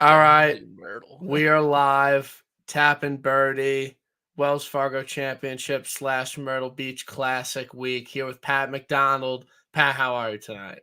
All right, Golly Myrtle. we are live. Tapping Birdie, Wells Fargo Championship / Myrtle Beach Classic week here with Pat McDonald. Pat, how are you tonight?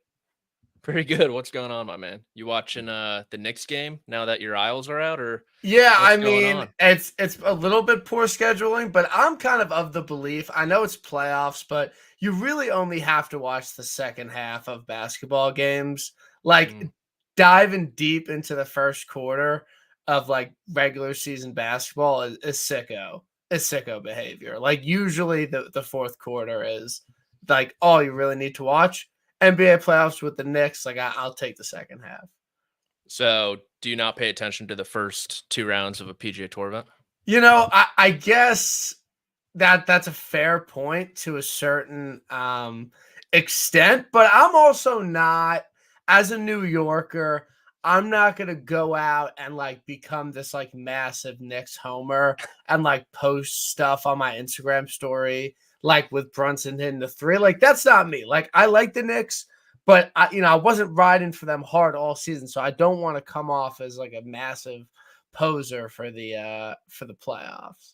Pretty good. What's going on, my man? You watching the Knicks game now that your Isles are out, or Yeah, I what's going mean on? it's a little bit poor scheduling, but I'm kind of the belief. I know it's playoffs, but you really only have to watch the second half of basketball games. Like Mm. diving deep into the first quarter of like regular season basketball is sicko. It's sicko behavior. Like usually the fourth quarter is like all you really need to watch. NBA playoffs with the Knicks, like I'll take the second half. So, do you not pay attention to the first two rounds of a PGA Tour event? I guess that's a fair point to a certain extent, but I'm also not, as a New Yorker, I'm not gonna go out and like become this like massive Knicks homer and like post stuff on my Instagram story like with Brunson hitting the three. Like that's not me. Like I like the Knicks, but I wasn't riding for them hard all season, so I don't want to come off as like a massive poser for the playoffs.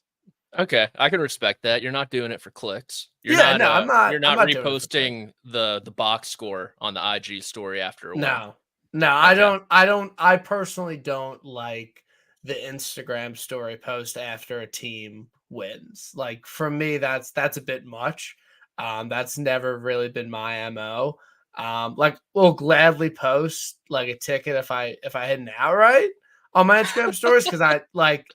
Okay, I can respect that. You're not doing it for clicks. You're Yeah, not no, uh you're I'm not not doing it for clicks. reposting the box score on the IG story after a win. No. No, I Okay. don't I don't I personally don't like the Instagram story post after a team wins. Like for me that's a bit much. That's never really been my MO. Like we'll gladly post like a ticket if I hit an outright on my Instagram stories because I like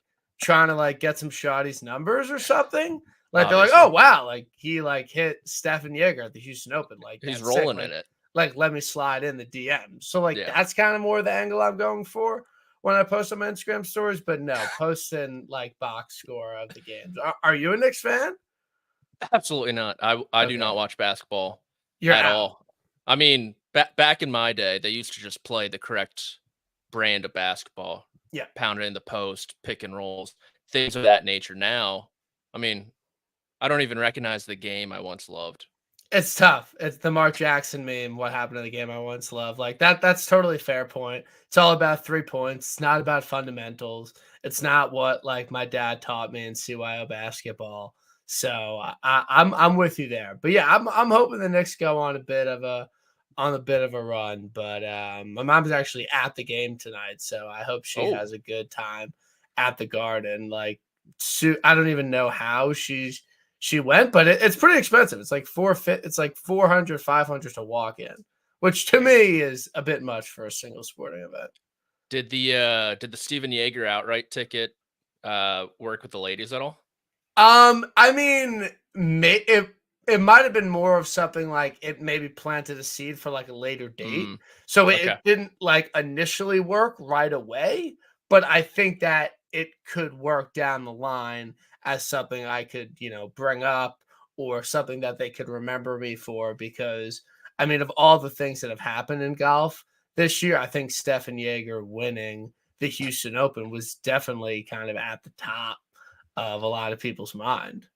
trying to like get some shoddy's numbers or something. Like they're like, Obviously, oh wow, like he like hit Stephen Yeager at the Houston Open. Like he's that's sick. rolling in it. Like let me slide in the DM. So like Yeah, that's kind of more the angle I'm going for when I post on my Instagram stories. But no, posting like box score of the games. Are you a Knicks fan? absolutely not. I do not Okay, watch basketball you're at out. all. I mean, back in my day, they used to just play the correct brand of basketball, Yeah, pound it in the post, pick and rolls, things of that nature. Now, I mean, I don't even recognize the game I once loved. it's tough. It's the Mark Jackson meme. What happened to the game I once loved? Like that. That's totally fair point. It's all about 3 points. It's not about fundamentals. It's not what like my dad taught me in CYO basketball. So I'm with you there. But yeah, I'm hoping the Knicks go on a bit of a run. But my mom's actually at the game tonight, so I hope she Oh, has a good time at the Garden. Like, I don't even know how she went, but it's pretty expensive. It's like it's like 400, 500 to walk in, which to damn. me is a bit much for a single sporting event. Did the Steven Yeager outright ticket work with the ladies at all? I mean, it might have been more of something like it maybe planted a seed for like a later date. Hmm. So Okay. it didn't like initially work right away, but I think that it could work down the line as something I could, bring up or something that they could remember me for because I mean, of all the things that have happened in golf this year, I think Stefan Yeager winning the Houston Open was definitely kind of at the top of a lot of people's mind.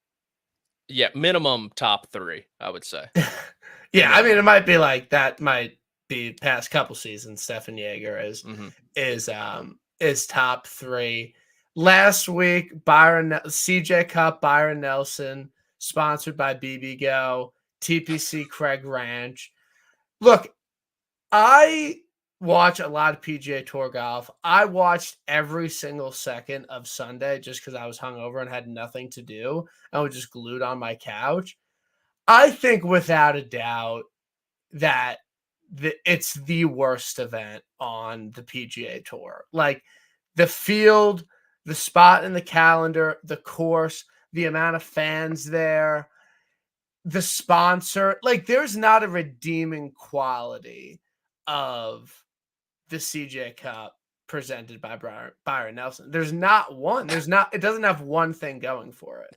Yeah, minimum top three, I would say. Yeah, I mean, it Minimum. might be like that. Might be past couple seasons. Stefan Yeager Hmm. is top three. Last week, CJ Cup, Byron Nelson, sponsored by BB Go, TPC Craig Ranch. Look, I watch a lot of PGA Tour golf. I watched every single second of Sunday just because I was hungover and had nothing to do. I was just glued on my couch. I think without a doubt that it's the worst event on the PGA Tour. Like the field, the spot in the calendar, the course, the amount of fans there, the sponsor. Like there's not a redeeming quality of the CJ Cup presented by Byron Nelson. There's not one. There's not. It doesn't have one thing going for it.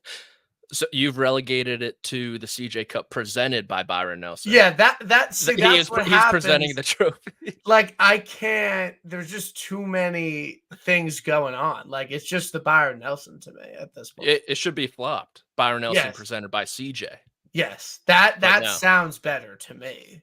So you've relegated it to the CJ Cup presented by Byron Nelson. Yeah, that see He that's is what he's presenting happens. the trophy. Like I can't. There's just too many things going on. Like it's just the Byron Nelson to me at this point. It should be flopped. Byron Nelson Yes, presented by CJ. yes. But That no. sounds better to me.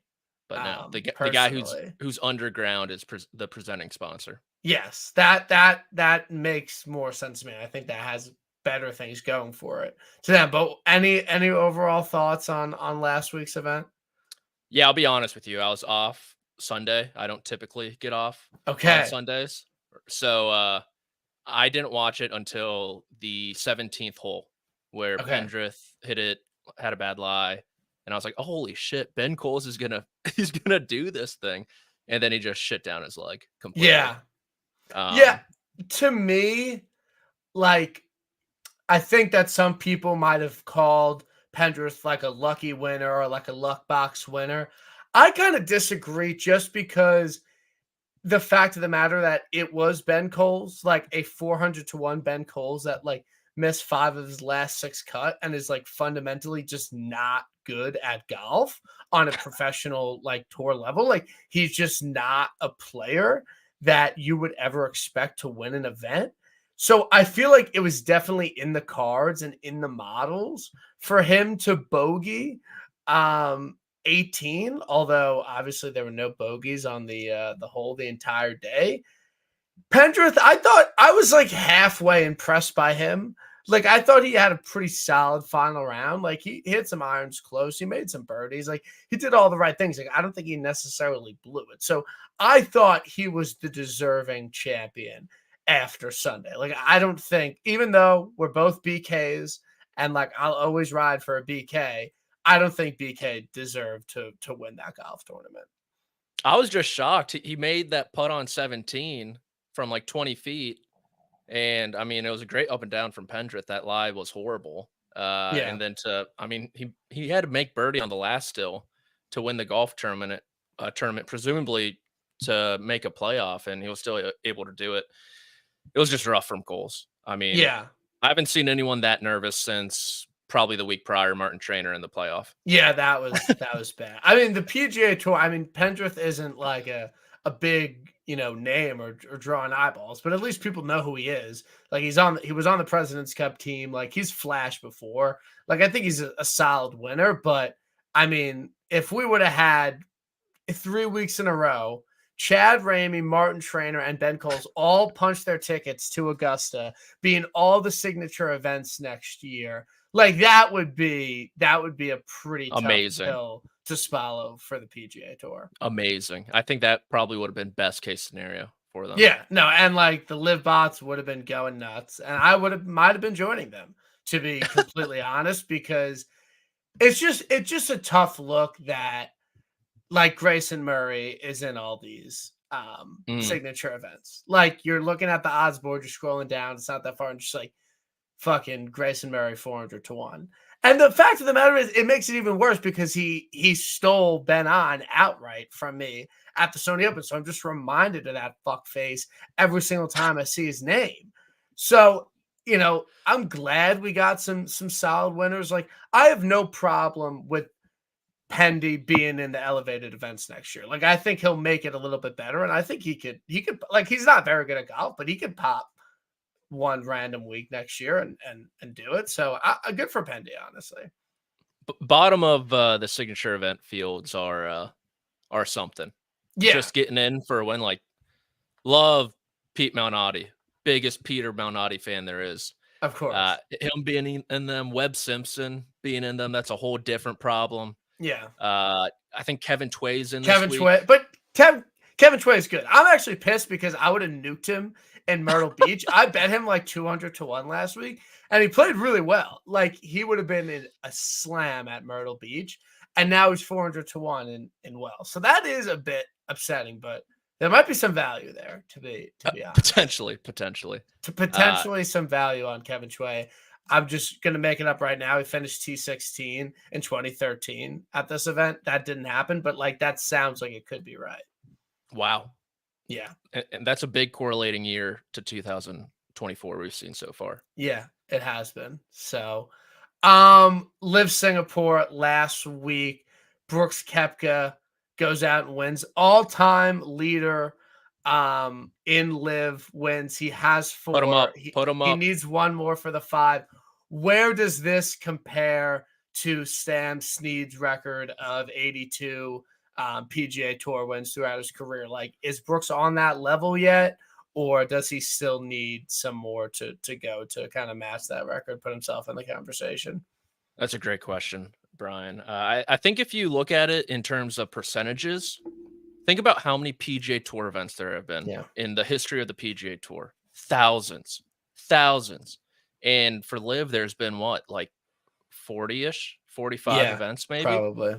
But no, the guy personally. who's underground is the presenting sponsor. Yes, that makes more sense to me. I think that has better things going for it to them. But any overall thoughts on last week's event? Yeah, I'll be honest with you. I was off Sunday. I don't typically get off on Okay. Sundays. So I didn't watch it until the 17th hole where Okay. Pendrith hit it, had a bad lie, and I was like, oh, "Holy shit, Ben Coles is gonna he's gonna do this thing," and then he just shit down his leg completely. Yeah. Yeah. Um, To me, like I think that some people might have called Pendrith like a lucky winner or like a luck box winner. I kind of disagree just because the fact of the matter that it was Ben Coles, like a 400 to 1 Ben Coles that like missed 5 of his last 6 cut and is like fundamentally just not good at golf on a professional like tour level. Like he's just not a player that you would ever expect to win an event. So I feel like it was definitely in the cards and in the models for him to bogey. Um, 18, although obviously there were no bogeys on the hole the entire day. Pendrith, I thought I was like halfway impressed by him. Like I thought he had a pretty solid final round. Like he hit some irons close. He made some birdies. Like he did all the right things. Like I don't think he necessarily blew it. So I thought he was the deserving champion after Sunday. Like I don't think, even though we're both BKs and like I'll always ride for a BK, I don't think BK deserved to win that golf tournament. I was just shocked. He made that putt on 17 from like 20 feet. And I mean, it was a great up and down from Pendrith. That lie was horrible. Yeah. And then I mean, he had to make birdie on the last still to win the golf tournament, presumably to make a playoff, and he was still able to do it. It was just rough from Coles. I mean, Yeah. I haven't seen anyone that nervous since probably the week prior, Martin Trainer in the playoff. Yeah, that was bad. I mean, the PGA Tour, I mean, Pendrith isn't like a big, name or drawing eyeballs, but at least people know who he is. Like he was on the President's Cup team. Like he's flashed before. Like I think he's a solid winner, but I mean, if we would have had 3 weeks in a row, Chad Ramey, Martin Trainer, and Ben Coles all punched their tickets to Augusta, being all the signature events next year. Like that would be a pretty tough Amazing. pill to swallow for the PGA Tour. Amazing. I think that probably would have been best case scenario for them. Yeah, no, and like the live bots would have been going nuts, and I might have been joining them, to be completely honest, because it's just a tough look that like Grayson Murray is in all these Mm, signature events. Like you're looking at the odds board, you're scrolling down, it's not that far, and just like fucking Grayson Murray 400 to 1. And the fact of the matter is it makes it even worse because he stole Ben on outright from me at the Sony Open. So I'm just reminded of that fuck face every single time I see his name. So, I'm glad we got some solid winners. Like I have no problem with Pendy being in the elevated events next year. Like I think he'll make it a little bit better, and I think he could like he's not very good at golf, but he could pop one random week next year and do it. So good for Pendy, honestly. bottom of the signature event fields are something. Yeah, Just getting in for a win, like love Pete Malnati, biggest Peter Malnati fan there is. of course. Him being in them, Webb Simpson being in them, that's a whole different problem. Yeah, I think Kevin Tway's in this Kevin week. Tway, but Kevin Tway is good. I'm actually pissed because I would have nuked him in Myrtle Beach. I bet him like 200 to 1 last week, and he played really well. Like he would have been in a slam at Myrtle Beach, and now he's 400 to 1 in Wells. So that is a bit upsetting, but there might be some value there to be honest. Potentially. To Uh, potentially some value on Kevin Tway. I'm just gonna make it up right now. He finished T16 in 2013 at this event. That didn't happen, but like that sounds like it could be right. wow. Yeah. And that's a big correlating year to 2024 we've seen so far. Yeah, it has been. So Live Singapore last week. Brooks Koepka goes out and wins. All-time leader in Live wins. He has Put him 4. up. Put him He up. needs one more for the 5. Where does this compare to Sam Snead's record of 82 PGA Tour wins throughout his career. Like, is Brooks on that level yet, or does he still need some more to go to kind of match that record, put himself in the conversation? That's a great question, Brian. I think if you look at it in terms of percentages, think about how many PGA Tour events there have been Yeah. in the history of the PGA Tour. Thousands, thousands. And for Live, there's been what, like 40-ish, 45 Yeah, events maybe? probably.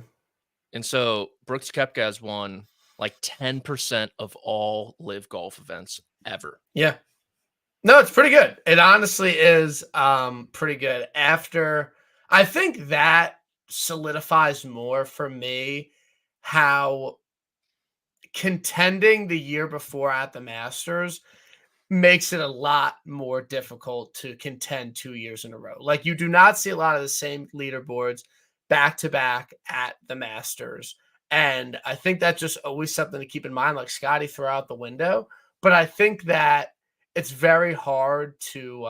And so Brooks Koepka has won like 10% of all Live golf events ever. Yeah. No, it's pretty good. It honestly is pretty good. After, I think that solidifies more for me how contending the year before at the Masters makes it a lot more difficult to contend 2 years in a row. Like, you do not see a lot of the same leaderboards back to back at the Masters. And I think that's just always something to keep in mind. Like, Scotty threw out the window, but I think that it's very hard to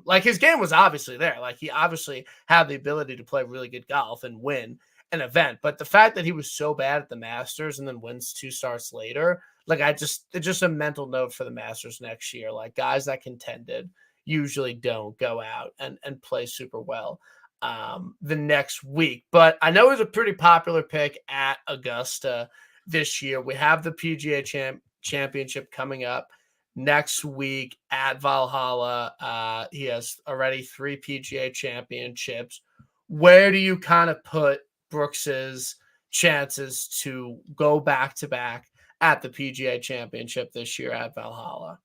like, his game was obviously there. Like, he obviously had the ability to play really good golf and win an event. But the fact that he was so bad at the Masters and then wins 2 starts later, like, it's just a mental note for the Masters next year. Like, guys that contended usually don't go out and play super well the next week. But I know it was a pretty popular pick at Augusta this year. We have the PGA Championship coming up next week at Valhalla. He has already 3 PGA Championships. Where do you kind of put Brooks's chances to go back to back at the PGA Championship this year at Valhalla?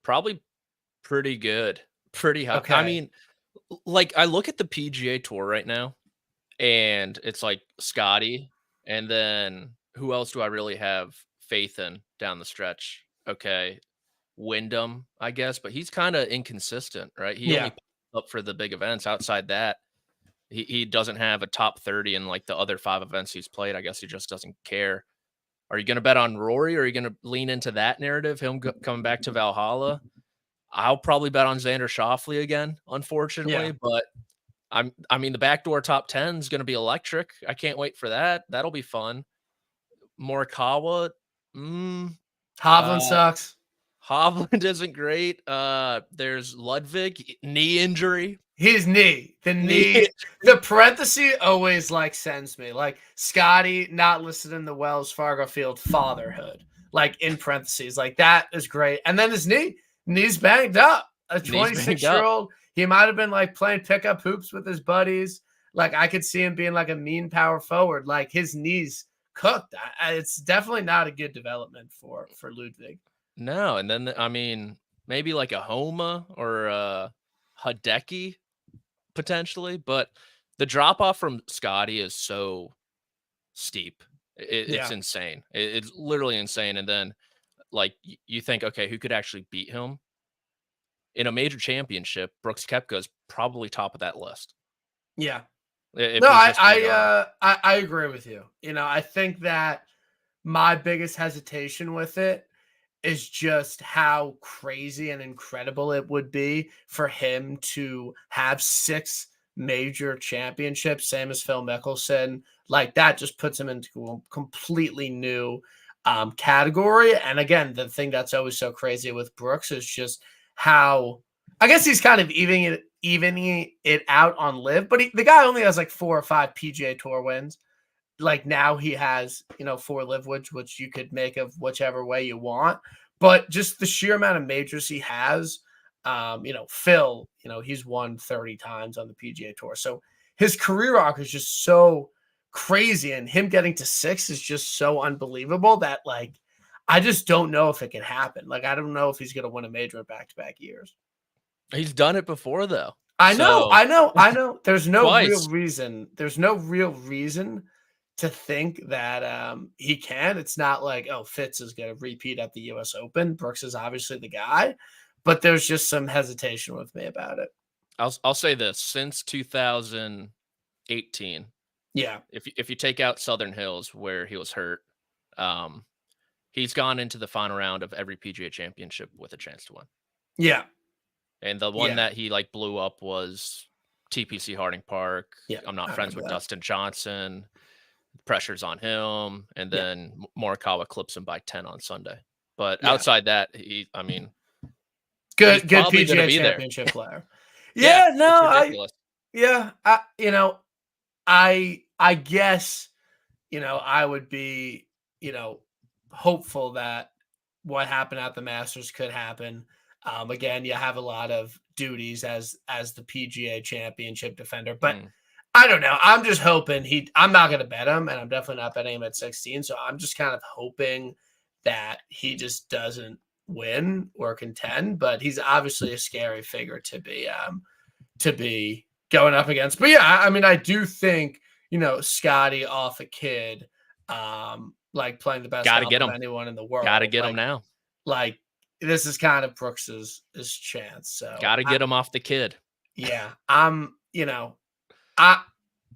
Probably pretty good. Pretty high. I Okay. mean, like, I look at the PGA Tour right now, and it's like Scotty, and then who else do I really have faith in down the stretch? Okay, Wyndham, I guess, but he's kind of inconsistent, right? He only Yeah. pops up for the big events. Outside that, he doesn't have a top 30 in like the other 5 events he's played. I guess he just doesn't care. Are you going to bet on Rory? Or are you going to lean into that narrative? Him coming back to Valhalla? I'll probably bet on Xander Schauffele again, Yeah. unfortunately. But I mean, the backdoor top 10 is going to be electric. I can't wait for that. That'll be fun. Morikawa, Hovland uh, sucks. Hovland isn't great. There's Ludwig, knee injury. His knee, the Knee. the parenthesis always like sends me. Like, Scotty not listed in the Wells Fargo field fatherhood, like in parentheses. Like, that is great. And then his knee's banged up. A Knee's banged 26-year-old, he might have been like playing pickup hoops with his buddies. Like, I could see him being like a mean power forward. Like, his knee's cooked. It's definitely not a good development for Ludwig. No, and then I mean, maybe like a Homa or a Hideki potentially, but the drop off from Scotty is so steep. It's Yeah. insane. It's literally insane. And then, like, you think, okay, who could actually beat him in a major championship? Brooks Koepka is probably top of that list. Yeah. If No, we're just being honest. I agree with you. I think that my biggest hesitation with it is just how crazy and incredible it would be for him to have 6 major championships, same as Phil Mickelson. Like, that just puts him into a completely new category. And again, the thing that's always so crazy with Brooks is just how, I guess he's kind of evening it out on Live, but the guy only has like 4 or 5 PGA Tour wins. Like, now he has, 4 Live wins, which you could make of whichever way you want. But just the sheer amount of majors he has, Phil, he's won 30 times on the PGA Tour. So his career arc is just so crazy, and him getting to 6 is just so unbelievable that, like, I just don't know if it can happen. Like, I don't know if he's going to win a major in back-to-back years. He's done it before, though. I know. There's no real Twice. reason. There's no real reason to think that he can. It's not like, oh, Fitz is going to repeat at the U.S. Open. Brooks is obviously the guy, but there's just some hesitation with me about it. I'll say this: since 2018, Yeah, if you take out Southern Hills where he was hurt, he's gone into the final round of every PGA Championship with a chance to win. yeah, And the one that he like blew up was TPC Harding Park. yeah. I'm not I friends with remember that. Dustin Johnson. pressure's on him, and Yeah. then Morikawa clips him by 10 on Sunday. But Yeah. outside that, he's Good probably going to PGA be there. Championship player. Yeah, Yeah, it's no, ridiculous. I guess, I would be, hopeful that what happened at the Masters could happen. Again, you have a lot of duties as the PGA Championship defender, but Mm. I don't know. I'm just hoping I'm not going to bet him, and I'm definitely not betting him at 16. So I'm just kind of hoping that he just doesn't win or contend. But he's obviously a scary figure to be going up against. But yeah, I mean, I do think Scotty off a kid, like playing the best Got to golf get of him. anyone in the Got to world. get him now. Like this is kind of Brooks's chance. So Got to get him off the kid. yeah, I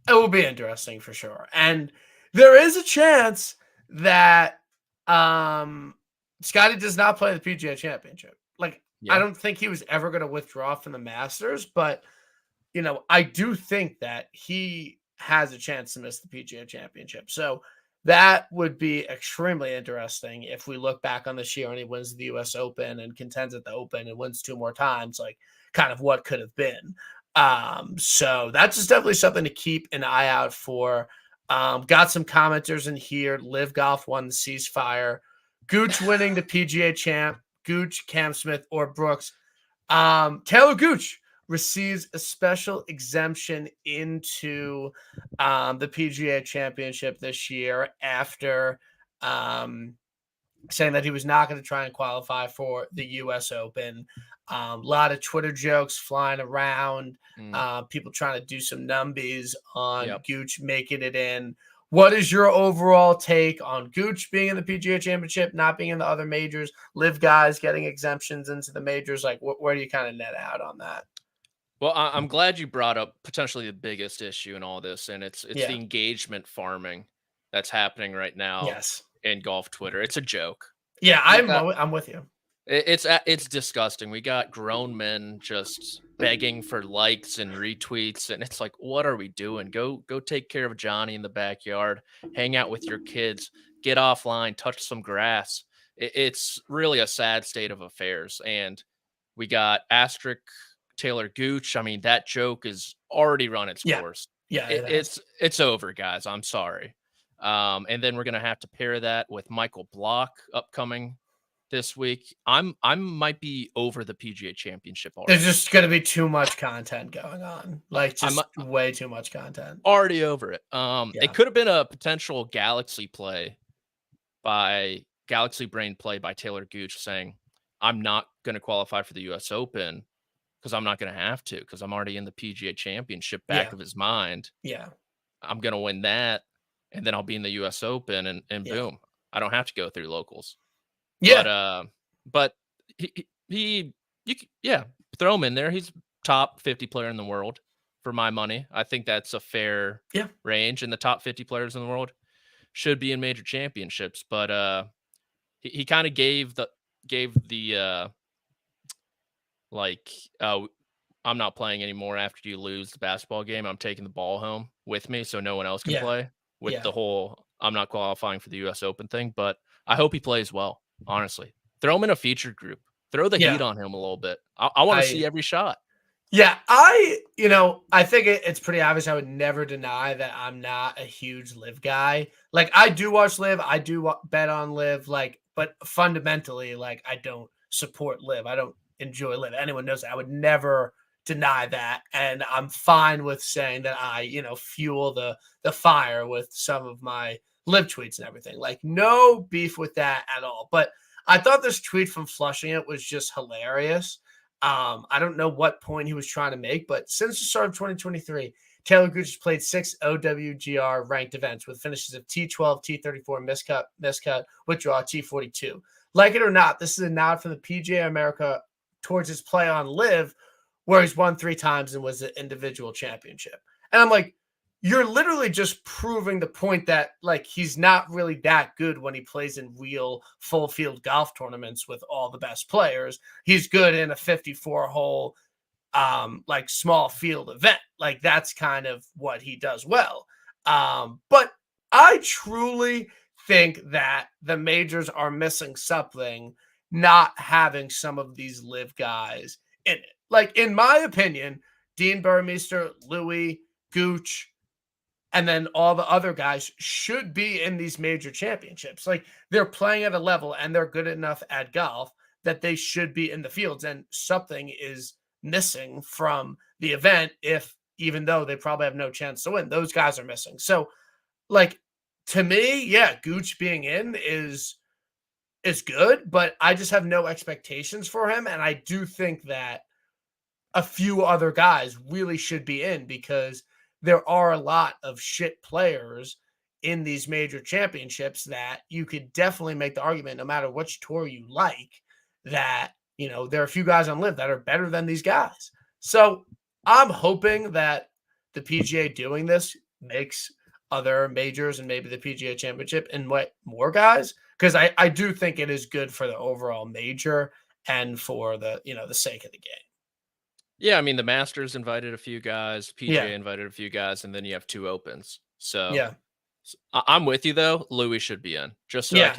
it will be interesting for sure. And there is a chance that Scotty does not play the PGA Championship. Like I Yeah. don't think he was ever going to withdraw from the Masters, but I do think that he has a chance to miss the PGA Championship. So that would be extremely interesting if we look back on this year and he wins the US Open and contends at the Open and wins 2 more times, like kind of what could have been. So that's just definitely something to keep an eye out for. Got some commenters in here. Live Golf won the ceasefire. Gooch winning the PGA champ. Gooch, Cam Smith, or Brooks. Taylor Gooch receives a special exemption into the PGA Championship this year after saying that he was not going to try and qualify for the U.S. Open. A lot of Twitter jokes flying around, people trying to do some numbies on Gooch making it in. What is your overall take on Gooch being in the PGA Championship, not being in the other majors, live guys getting exemptions into the majors? Like, where do you kind of net out on that? Well, I'm glad you brought up potentially the biggest issue in all this, and it's the engagement farming that's happening right now. Yes. In golf Twitter. It's a joke. Yeah, I'm with you. It's disgusting. We got grown men just begging for likes and retweets, and it's like, what are we doing? Go take care of Johnny in the backyard, hang out with your kids, get offline, touch some grass. It's really a sad state of affairs. And we got asterisk Taylor Gooch. I mean, that joke is already run its course. Yeah, it's over, guys. I'm sorry. And then we're gonna have to pair that with Michael Block upcoming this week. I might be over the PGA Championship already. There's just gonna be too much content going on, like just way too much content. Already over it. It could have been a potential Galaxy Brain play by Taylor Gooch saying, "I'm not going to qualify for the U.S. Open because I'm not going to have to because I'm already in the PGA Championship." Back of his mind, I'm going to win that. And then I'll be in the U.S. Open, and boom, I don't have to go through locals. Yeah, but you throw him in there. He's top 50 player in the world for my money. I think that's a fair range, and the top 50 players in the world should be in major championships. But he kind of gave the I'm not playing anymore after you lose the basketball game. I'm taking the ball home with me so no one else can play. With the whole I'm not qualifying for the U.S. Open thing, but I hope he plays well, honestly. Throw him in a featured group. Throw the heat on him a little bit. I want to see every shot. Yeah, I think it's pretty obvious. I would never deny that I'm not a huge live guy. Like, I do watch live. I do bet on live, but fundamentally, I don't support live. I don't enjoy live. Anyone knows that. I would never deny that, and I'm fine with saying that I fuel the fire with some of my live tweets and everything. No beef with that at all. But I thought this tweet from Flushing It was just hilarious. I don't know what point he was trying to make, but since the start of 2023, Taylor Gooch has played 6 OWGR ranked events with finishes of T12, T34, miscut, withdraw, T42. Like it or not, this is a nod from the PGA America towards his play on live, where he's won 3 times and was the individual championship. And I'm like, you're literally just proving the point that he's not really that good when he plays in real full field golf tournaments with all the best players. He's good in a 54 hole, small field event. That's kind of what he does well. But I truly think that the majors are missing something, not having some of these live guys in it. Like, in my opinion, Dean Burmeister, Louis, Gooch, and then all the other guys should be in these major championships. Like, they're playing at a level and they're good enough at golf that they should be in the fields. And something is missing from the event if, even though they probably have no chance to win, those guys are missing. So, like, to me, yeah, Gooch being in is good, but I just have no expectations for him. And I do think that a few other guys really should be in because there are a lot of shit players in these major championships that you could definitely make the argument, no matter which tour you like, that, you know, there are a few guys on live that are better than these guys. So I'm hoping that the PGA doing this makes other majors and maybe the PGA championship invite more guys, because I do think it is good for the overall major and for the, you know, the sake of the game. Yeah, I mean, the Masters invited a few guys, PGA Yeah. invited a few guys, and then you have 2 opens. So Yeah. I'm with you though. Louis should be in just so Yeah.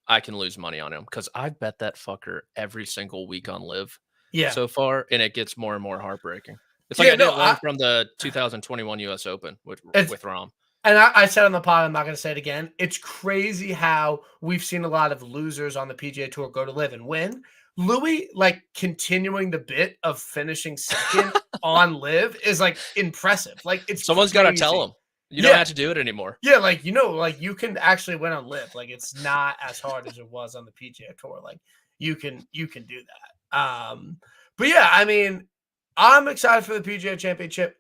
I can lose money on him because I bet that fucker every single week on live Yeah. so far, and it gets more and more heartbreaking. It's like Yeah. I No, didn't learn from the 2021 U.S. Open it's, with Rahm. and I said on the pod, I'm not going to say it again. It's crazy how we've seen a lot of losers on the PGA Tour go to live and win. Louis, like, continuing the bit of finishing second on live is like impressive. Like, it's Someone's got to tell crazy. him you don't have to do it anymore. Yeah, like, you know, like, you can actually win on live. Like, it's not as hard as it was on the PGA Tour. Like, you can do that. But yeah, I mean, I'm excited for the PGA Championship.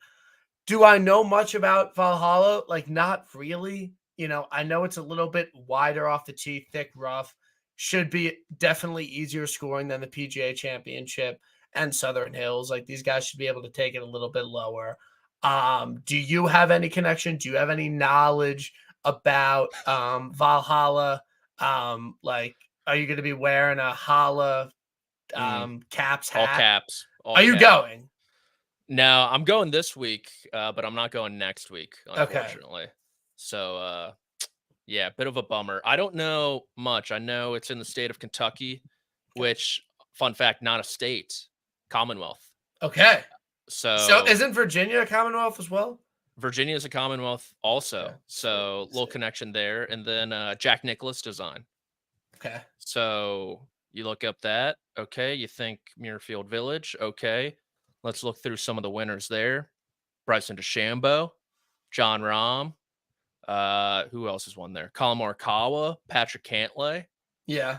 Do I know much about Valhalla? Like, not really. You know, I know it's a little bit wider off the tee, thick rough. Should be definitely easier scoring than the PGA Championship and Southern Hills. Like, these guys should be able to take it a little bit lower. Do you have any connection? Do you have any knowledge about Valhalla? Like, are you going to be wearing a Hala caps All hat? caps. Are you going? No, I'm going this week, but I'm not going next week, unfortunately. Okay. So, yeah, bit of a bummer. I don't know much. I know it's in the state of Kentucky, which, fun fact, not a state, Commonwealth. Okay. So So isn't Virginia a Commonwealth as well? Virginia is a Commonwealth also. Okay. So little connection there. And then Jack Nicklaus design. Okay. So you look up that. Okay. You think Muirfield Village. Okay. Let's look through some of the winners there. Bryson DeChambeau, John Rahm. Who else is won there? Colin Morikawa, Patrick Cantlay. Yeah.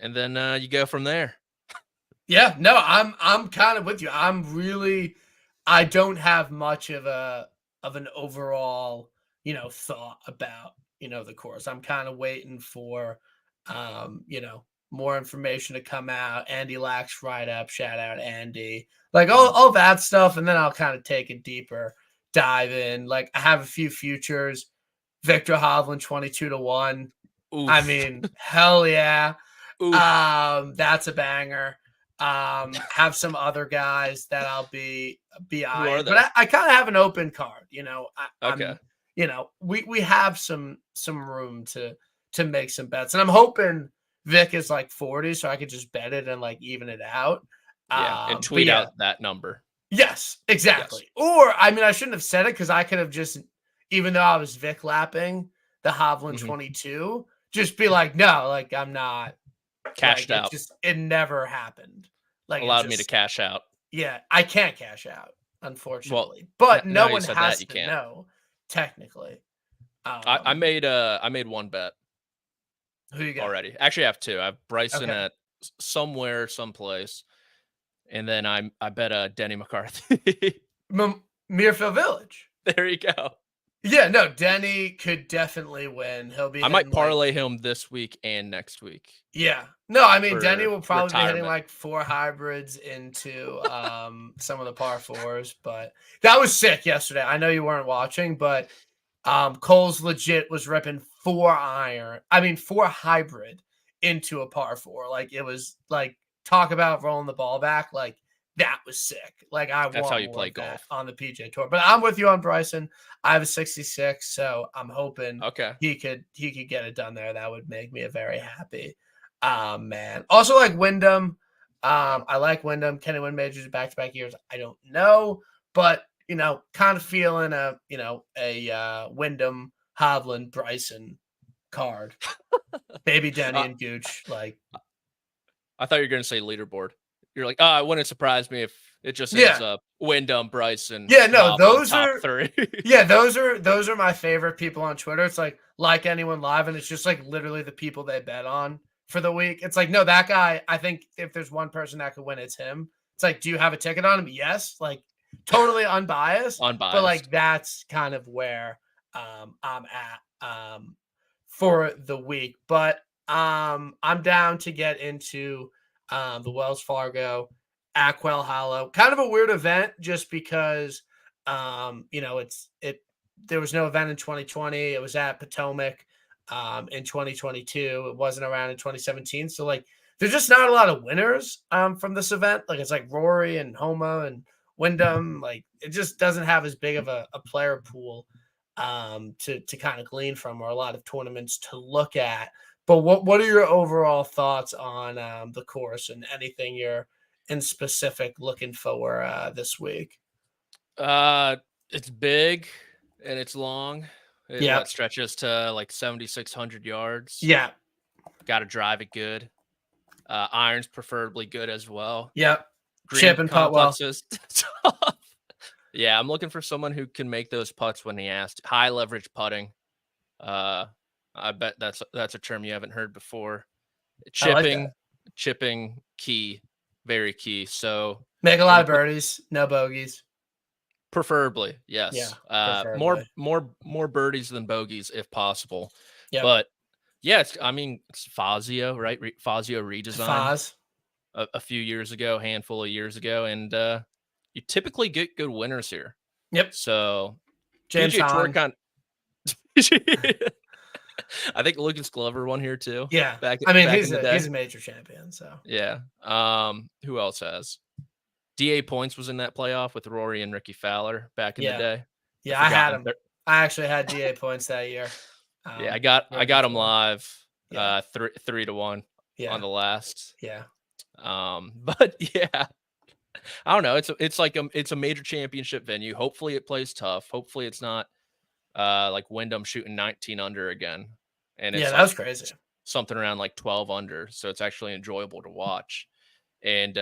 And then you go from there. Yeah, no, I'm kind of with you. I don't have much of an overall, you know, thought about, you know, the course. I'm kind of waiting for you know, more information to come out. Andy Lack's write up, shout out Andy. Like all that stuff, and then I'll kind of take a deeper dive in. Like, I have a few futures. Victor Hovland 22-1. Oof. I mean, hell yeah. Oof. That's a banger. Have some other guys that I'll be eyeing, but I kind of have an open card. You know, I'm, you know, we have some room to make some bets, and I'm hoping Vic is like 40, so I could just bet it and like even it out. Yeah, and tweet out that number. Yes, exactly. Yes. Or, I mean, I shouldn't have said it because I could have just, even though I was Vic lapping the Hovland 22, just be like, no, like, I'm not cashed out. It never happened. Like, allowed me to cash out. Yeah, I can't cash out, unfortunately. Well, but no one has to know, technically. I made one bet. Who you got already? Actually, I have two. I have Bryson at someplace. And then I bet Denny McCarthy. Muirfield Village. There you go. Yeah, no, Denny could definitely win. He'll be. I might parlay him this week and next week. Yeah. No, I mean, Denny will probably be hitting like 4 hybrids into some of the par 4s, but that was sick yesterday. I know you weren't watching, but Cole's legit was ripping 4 hybrid into a par 4. Like, it was like, talk about rolling the ball back. Like, that was sick. Like, I That's how want you more play of that golf. on the PJ Tour. But I'm with you on Bryson. I have a 66, so I'm hoping Okay. he could get it done there. That would make me very happy. Man. Also, like Wyndham. I like Wyndham. Can he win majors back-to-back years? I don't know, but kind of feeling a Wyndham, Hovland, Bryson card. Baby Denny Uh, and Gooch, like. I thought you were going to say leaderboard. You're like, it wouldn't surprise me if it just ends Yeah. up Wyndham, Bryson, Yeah, no, Hovland, those top are 3. yeah, those are my favorite people on Twitter. It's like anyone live, and it's just like literally the people they bet on for the week. It's like, no, that guy, I think if there's one person that could win, it's him. It's like, do you have a ticket on him? Yes, like totally unbiased, but Unbiased. like that's kind of where I'm at for the week. But I'm down to get into the Wells Fargo at Quail Hollow. Kind of a weird event just because there was no event in 2020. It was at Potomac in 2022. It wasn't around in 2017. So like there's just not a lot of winners from this event. Like it's like Rory and Homa and Wyndham. Like it just doesn't have as big of a player pool to kind of glean from, or a lot of tournaments to look at. But what are your overall thoughts on the course and anything you're in specific looking for this week? It's big and it's long. Yeah. What stretches to like 7,600 yards. Yeah. Got to drive it good. Irons preferably good as well. Yep. Green Chip and putt well. complexes. Yeah, I'm looking for someone who can make those putts when he asked. High leverage putting. I bet that's a term you haven't heard before. I like that. Chipping key, very key. So make a lot of birdies, no bogeys. Preferably, yes. Yeah, preferably. More birdies than bogeys if possible. Yep. But yeah, it's Fazio, right? Fazio redesign Faz. a few years ago, handful of years ago, and you typically get good winners here. Yep. So James PGA Tour Hahn. I think Lucas Glover won here too. Yeah. Back he's in the day. He's a major champion. So yeah. Who else has? DA Points was in that playoff with Rory and Ricky Fowler back in the day. Yeah, I had him. I actually had DA Points that year. Yeah, I got him live. 3-1 on the last. Yeah. But yeah, I don't know. It's a major championship venue. Hopefully it plays tough. Hopefully it's not like Wyndham shooting 19 under again. And it's that was crazy. Something around like 12 under. So it's actually enjoyable to watch. And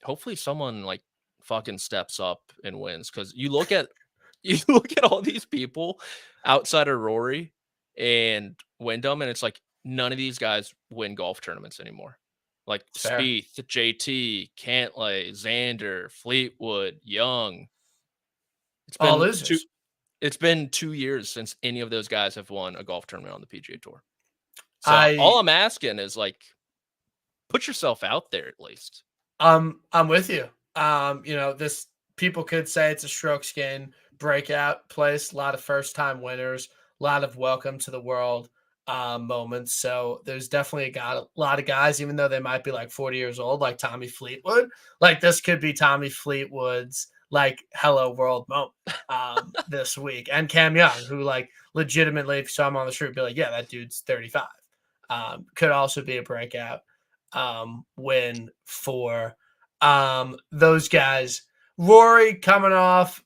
hopefully someone like fucking steps up and wins, because you look at all these people outside of Rory and Wyndham, and it's like none of these guys win golf tournaments anymore. Like Spieth, JT, Cantlay, Xander, Fleetwood, Young. All losers. It's been 2 years since any of those guys have won a golf tournament on the PGA Tour. So all I'm asking is like, put yourself out there at least. I'm with you. This people could say it's a strokes gain breakout place. A lot of first time winners, a lot of welcome to the world moments. So there's definitely a lot of guys, even though they might be like 40 years old, like Tommy Fleetwood. Like this could be Tommy Fleetwood's like hello world moment this week. And Cam Young, who like legitimately, if you saw him on the street, be like, yeah, that dude's 35. Could also be a breakout win for those guys. Rory coming off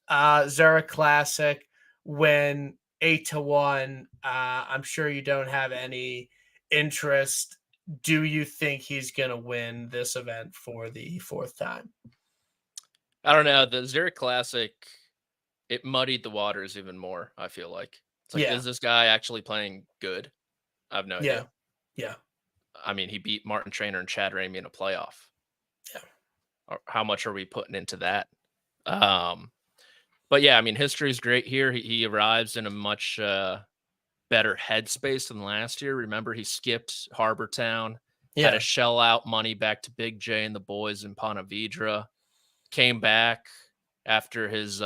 Zurich Classic win 8-1. I'm sure you don't have any interest. Do you think he's going to win this event for the fourth time? I don't know. The Zurich Classic, it muddied the waters even more, I feel like. It's like, is this guy actually playing good? I have no idea. Yeah. I mean, he beat Martin Traynor and Chad Ramey in a playoff. Yeah. How much are we putting into that? But yeah, I mean, history is great here. He arrives in a much better headspace than last year. Remember, he skipped Harbor Town, had to shell out money back to Big J and the boys in Ponte Vedra, came back after his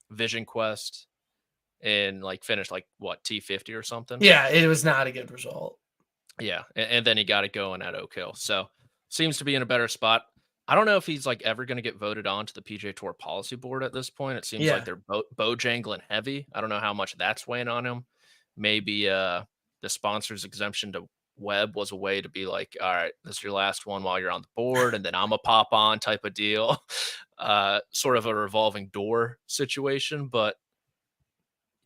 Vision Quest and like finished like what, T50 or something. Yeah, it was not a good result. Yeah, and then he got it going at Oak Hill. So seems to be in a better spot. I don't know if he's like ever going to get voted on to the PGA Tour policy board at this point. It seems like Yeah. they're bojangling heavy. I don't know how much that's weighing on him. Maybe the sponsor's exemption to Webb was a way to be like, all right, this is your last one while you're on the board, and then I'm a pop on type of deal. Sort of a revolving door situation, but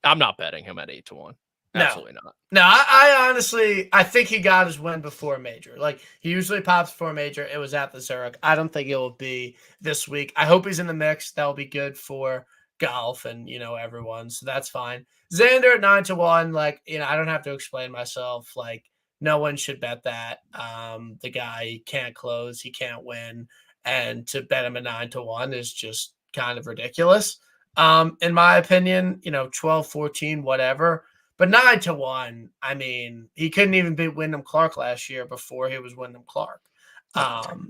I'm not betting him at 8-1. No. Absolutely not. No, I honestly, I think he got his win before a major. Like, he usually pops before a major. It was at the Zurich. I don't think it will be this week. I hope he's in the mix. That'll be good for golf and, everyone. So that's fine. Xander at 9-1. Like, I don't have to explain myself. Like, no one should bet that. The guy can't close. He can't win. And to bet him at 9-1 is just kind of ridiculous. In my opinion, 12, 14, whatever. But 9-1, I mean, he couldn't even beat Wyndham Clark last year before he was Wyndham Clark.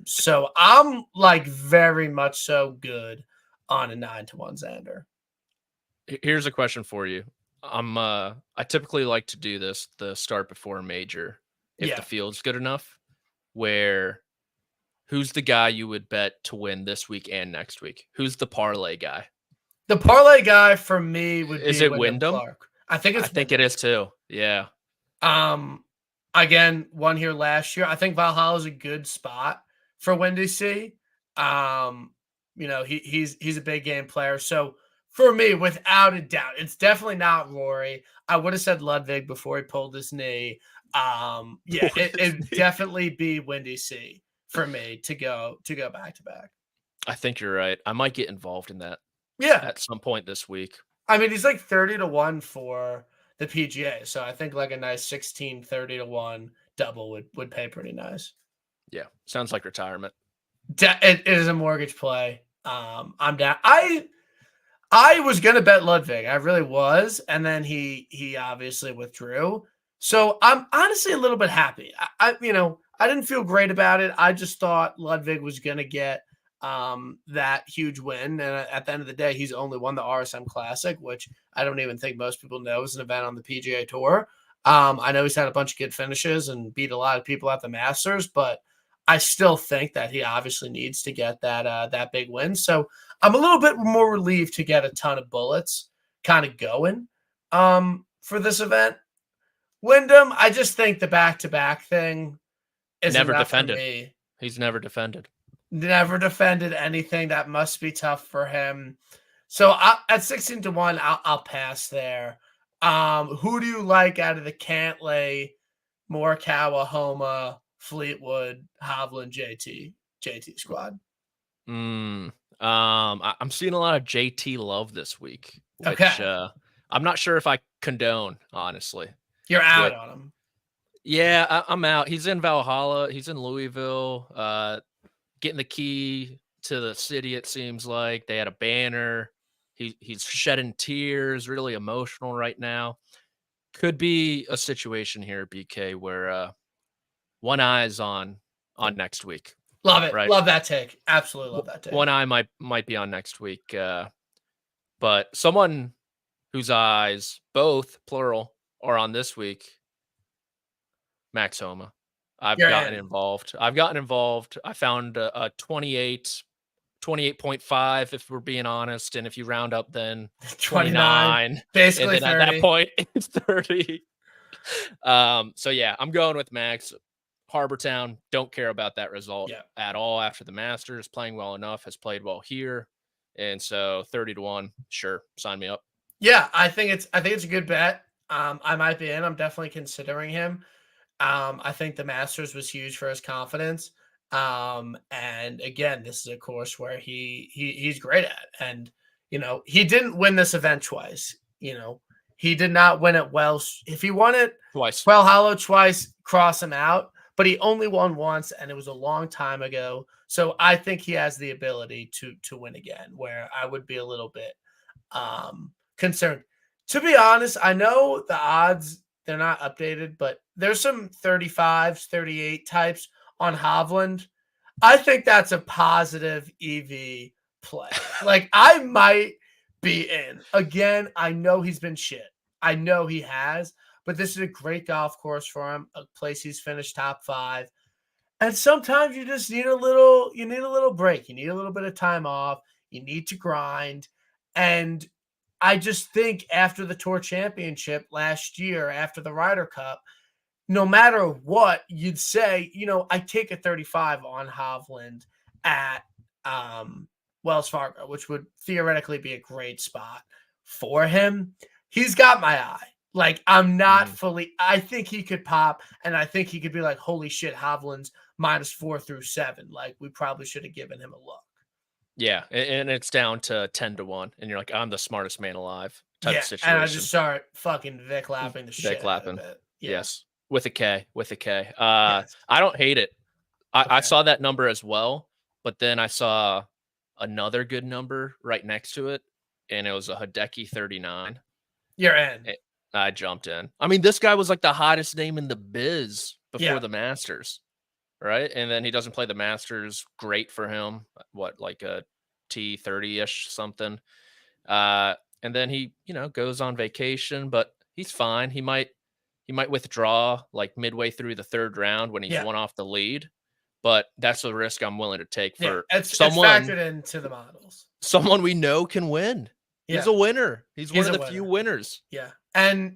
So I'm like very much so good on a 9-1 Xander. Here's a question for you. I typically like to do this the start before a major if the field's good enough. Who's the guy you would bet to win this week and next week? Who's the parlay guy? The parlay guy for me would Is be it Wyndham Wyndham? Clark. I think it is too. Yeah. Again, won here last year. I think Valhalla is a good spot for Windy C. He's a big game player. So for me, without a doubt, it's definitely not Rory. I would have said Ludwig before he pulled his knee. It'd definitely be Windy C for me to go back to back. I think you're right. I might get involved in that. Yeah. At some point this week. I mean, he's like 30-1 for the PGA. So I think like a nice 16, 30-1 double would pay pretty nice. Yeah. Sounds like retirement. It is a mortgage play. I'm down. I was going to bet Ludwig. I really was. And then he obviously withdrew. So I'm honestly a little bit happy. I didn't feel great about it. I just thought Ludwig was going to get that huge win. And at the end of the day, he's only won the RSM Classic, which I don't even think most people know is an event on the PGA Tour. I know he's had a bunch of good finishes and beat a lot of people at the Masters, but I still think that he obviously needs to get that big win. So I'm a little bit more relieved to get a ton of bullets kind of going for this event. Wyndham, I just think the back-to-back thing is never enough defended. For me. He's never defended. Never defended anything. That must be tough for him. So at 16-1, I'll pass there. Who do you like out of the Cantlay, Morikawa, Homa, Fleetwood, Hovland, JT squad? I'm seeing a lot of JT love this week, which I'm not sure if I condone, honestly. You're out on him. Yeah, I'm out. He's in Valhalla. He's in Louisville. Getting the key to the city, it seems like. They had a banner. He's shedding tears, really emotional right now. Could be a situation here, BK, where one eye is on next week. Love it. Right? Love that take. Absolutely love that take. One eye might be on next week. But someone whose eyes, both plural, are on this week, Max Homa. I've gotten involved. I found a 28.5, if we're being honest. And if you round up, then 29. Basically, and then 30. At that point, it's 30. So, yeah, I'm going with Max. Harbortown, don't care about that result at all after the Masters. Playing well enough, has played well here. And so 30-1, sure, sign me up. Yeah, I think it's a good bet. I might be in. I'm definitely considering him. I think the Masters was huge for his confidence. And again, this is a course where he's great at. And, he didn't win this event twice. He did not win it well. If he won it twice, Hollow twice, cross him out. But he only won once, and it was a long time ago. So I think he has the ability to win again, where I would be a little bit concerned. To be honest, I know the odds, they're not updated, but there's some 35s, 38 types on Hovland. I think that's a positive EV play. Like, I might be in. Again, I know he's been shit. I know he has. But this is a great golf course for him, a place he's finished top 5. And sometimes you just need a little break. You need a little bit of time off. You need to grind. And I just think after the Tour Championship last year, after the Ryder Cup, no matter what, you'd say, I take a 35 on Hovland at Wells Fargo, which would theoretically be a great spot for him. He's got my eye. Like, I'm not I think he could pop, and I think he could be like, holy shit, Hovland's -4 through 7. Like, we probably should have given him a look. Yeah, and it's down to 10-1, and you're like, I'm the smartest man alive type Yeah, and I just situation. start fucking Vic lapping the Vic shit out of Lappin. it. Yeah. Yes. With a K. With a K. Yes. I don't hate it. I Okay. saw that number as well, but then I saw another good number right next to it, and it was a Hideki 39. You're in. I jumped in. I mean, this guy was like the hottest name in the biz before Yeah. the Masters, right? And then he doesn't play the Masters. Great for him. What, like a T30-ish something. And then he, goes on vacation, but he's fine. He might withdraw like midway through the third round when he's Yeah. one off the lead. But that's the risk I'm willing to take Yeah, for it's someone factored into the models. we know can win. He's Yeah. a winner. He's one of the few winner. winners. Yeah. And,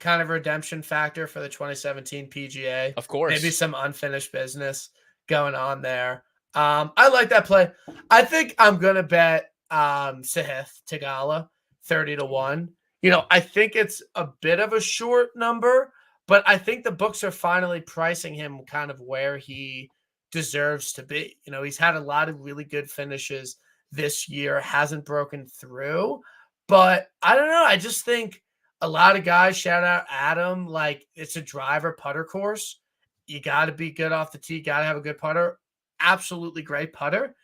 kind of redemption factor for the 2017 PGA. Of course. Maybe some unfinished business going on there. I like that play. I think I'm going to bet Sahith Tagala 30-1. I think it's a bit of a short number, but I think the books are finally pricing him kind of where he deserves to be. He's had a lot of really good finishes this year, hasn't broken through, but I don't know. I just think a lot of guys, shout out Adam, like, it's a driver putter course. You got to be good off the tee, got to have a good putter. Absolutely great putter.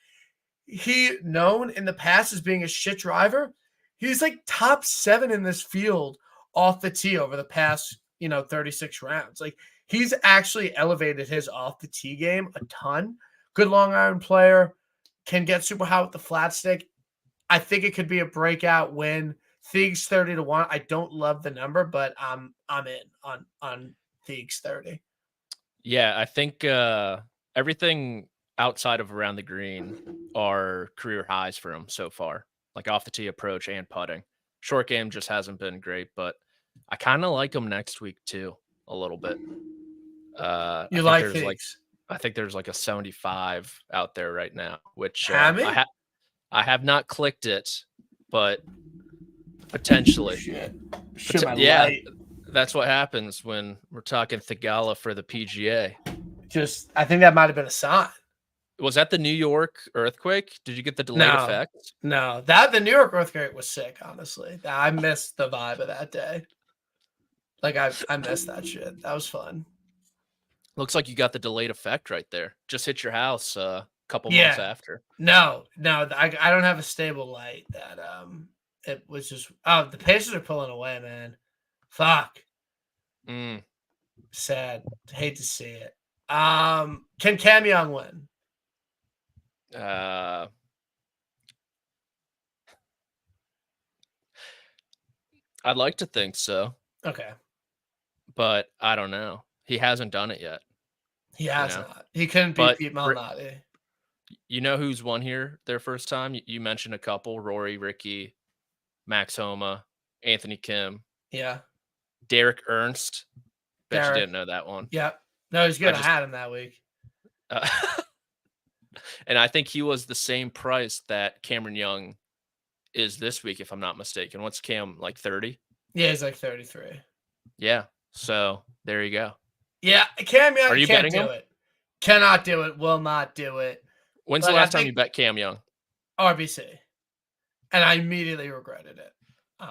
He known in the past as being a shit driver. He's like top 7 in this field off the tee over the past, 36 rounds. Like, he's actually elevated his off the tee game a ton. Good long iron player, can get super hot with the flat stick. I think it could be a breakout win. Thiegs 30-1. I don't love the number, but I'm in on Thiegs 30. Yeah, I think everything outside of around the green are career highs for him so far, like off the tee approach and putting. Short game just hasn't been great, but I kind of like him next week too, a little bit. You like Thiegs? I think there's like a 75 out there right now, which Hammy? I have not clicked it, but potentially. Shit. Yeah, that's what happens when we're talking Thigala for the PGA. I think that might have been a sign. Was that the New York earthquake? Did you get the delayed effect? No, the New York earthquake was sick, honestly. I missed the vibe of that day. Like, I missed that shit. That was fun. Looks like you got the delayed effect right there. Just hit your house a couple months after. No, I don't have a stable light. That it was just the Pacers are pulling away, man. Fuck. Sad. Hate to see it. Can Cam Young win? I'd like to think so. Okay. But I don't know. He hasn't done it yet. He has not. He couldn't beat Pete Malnati. You know who's won here their first time? You mentioned a couple: Rory, Ricky, Max Homa, Anthony Kim. Yeah. Derek Ernst. Bet you didn't know that one. Yep. No, he's good. I had him that week. And I think he was the same price that Cameron Young is this week, if I'm not mistaken. What's Cam, like 30? Yeah, he's like 33. Yeah. So there you go. Yeah, Cam Young. Are you can't betting do him? it. Cannot do it. Will not do it. When's the last time you bet Cam Young? RBC. And I immediately regretted it.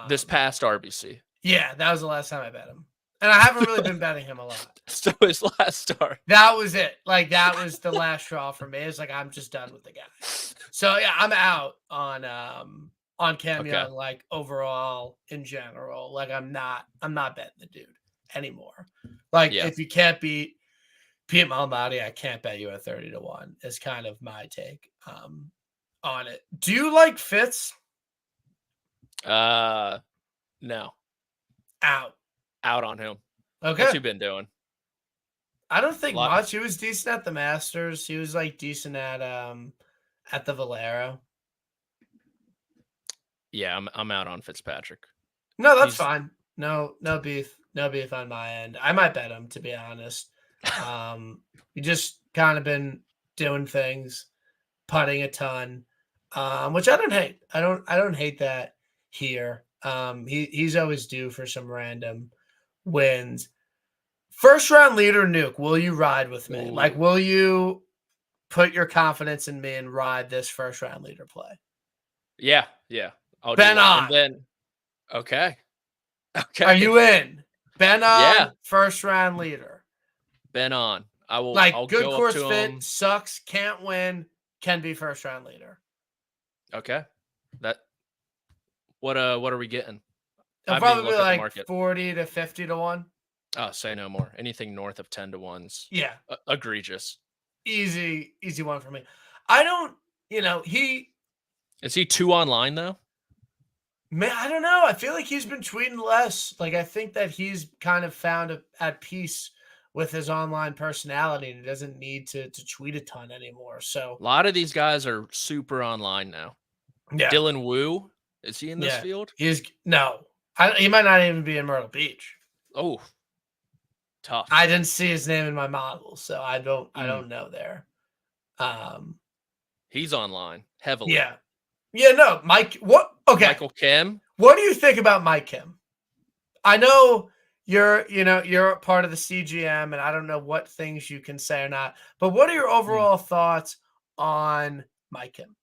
This past RBC. Yeah, that was the last time I bet him. And I haven't really been betting him a lot. So his last start. That was it. Like, that was the last straw for me. It's like, I'm just done with the guy. So yeah, I'm out on Cam Young, like, overall in general. Like, I'm not betting the dude anymore. Like, if you can't beat Pete Malnati, I can't bet you at 30-1 is kind of my take on it. Do you like Fitz? No. Out on him. Okay. What's he been doing? I don't think Lot. much. He was decent at the Masters. He was like decent at the Valero. Yeah, I'm out on Fitzpatrick. No, that's He's fine. No beef. No beef on my end. I might bet him, to be honest. He just kind of been doing things, putting a ton, which I don't hate. I don't hate that here. He's always due for some random wins. First round leader, Nuke. Will you ride with me? Like, Ooh. will you put your confidence in me and ride this first round leader play? Yeah, I'll do Ben that. And on. then okay. Are Okay. you in? Ben Yeah, on, first round leader. Ben on. Like, I'll good go up course to fit, him. sucks, can't win, can be first round leader. Okay. That what are we getting? I It'll haven't even probably be looked at the like market. 40 to 50 to 1. Oh, say no more. Anything north of 10 to 1's Yeah. egregious. Easy one for me. I don't, Is he 2 online though? man, I don't know. I feel like he's been tweeting less. Like, I think that he's kind of found at peace with his online personality and he doesn't need to tweet a ton anymore. So, A lot of these guys are super online now. yeah. Dylan Wu, is he in this Yeah. field? No. He might not even be in Myrtle Beach. Oh, I tough. didn't see his name in my model, so I Mm, don't know there. Um, he's online heavily. yeah. Yeah, no, Mike, what okay. Michael Kim. What do you think about Mike Kim? I know you're a part of the CGM and I don't know what things you can say or not, but what are your Mm. overall thoughts on Mike Kim?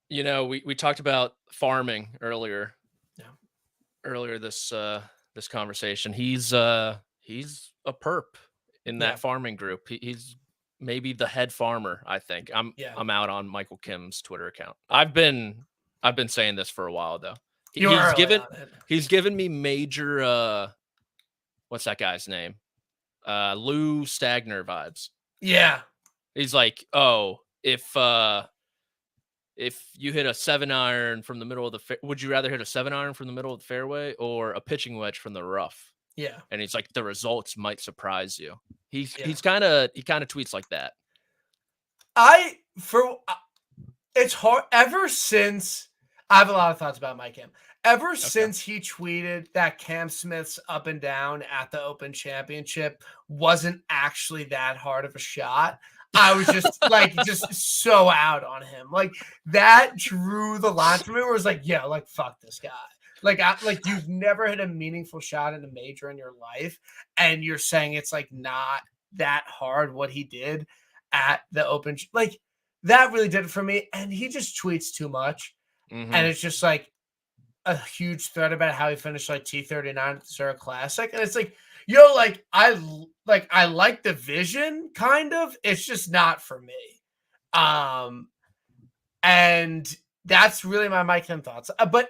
We talked about farming Yeah. earlier this conversation. He's a perp in Yeah. that farming group. He's maybe the head farmer, I think. Yeah. I'm out on Michael Kim's Twitter account. I've been saying this for a while though. You were He's early given on it. he's given me major what's that guy's name? Lou Stagner vibes. Yeah. He's like, "Oh, if you hit a 7-iron from the middle of would you rather hit a 7-iron from the middle of the fairway or a pitching wedge from the rough?" Yeah. And he's like, "The results might surprise you." He's Yeah. he's kind of he kind of tweets like that. I for It's hard ever since I have a lot of thoughts about Mike Kim. Ever Okay. since he tweeted that Cam Smith's up and down at the Open Championship wasn't actually that hard of a shot, I was just so out on him. Like, that drew the line for me where it was like, yeah, like, fuck this guy. Like you've never hit a meaningful shot in a major in your life, and you're saying it's like not that hard what he did at the Open. Like, that really did it for me. And he just tweets too much. And Hmm. it's just like a huge thread about how he finished like T39 at the Zurich Classic. And it's like, I like the vision, kind of. It's just not for me. And that's really my Mike Kim thoughts. But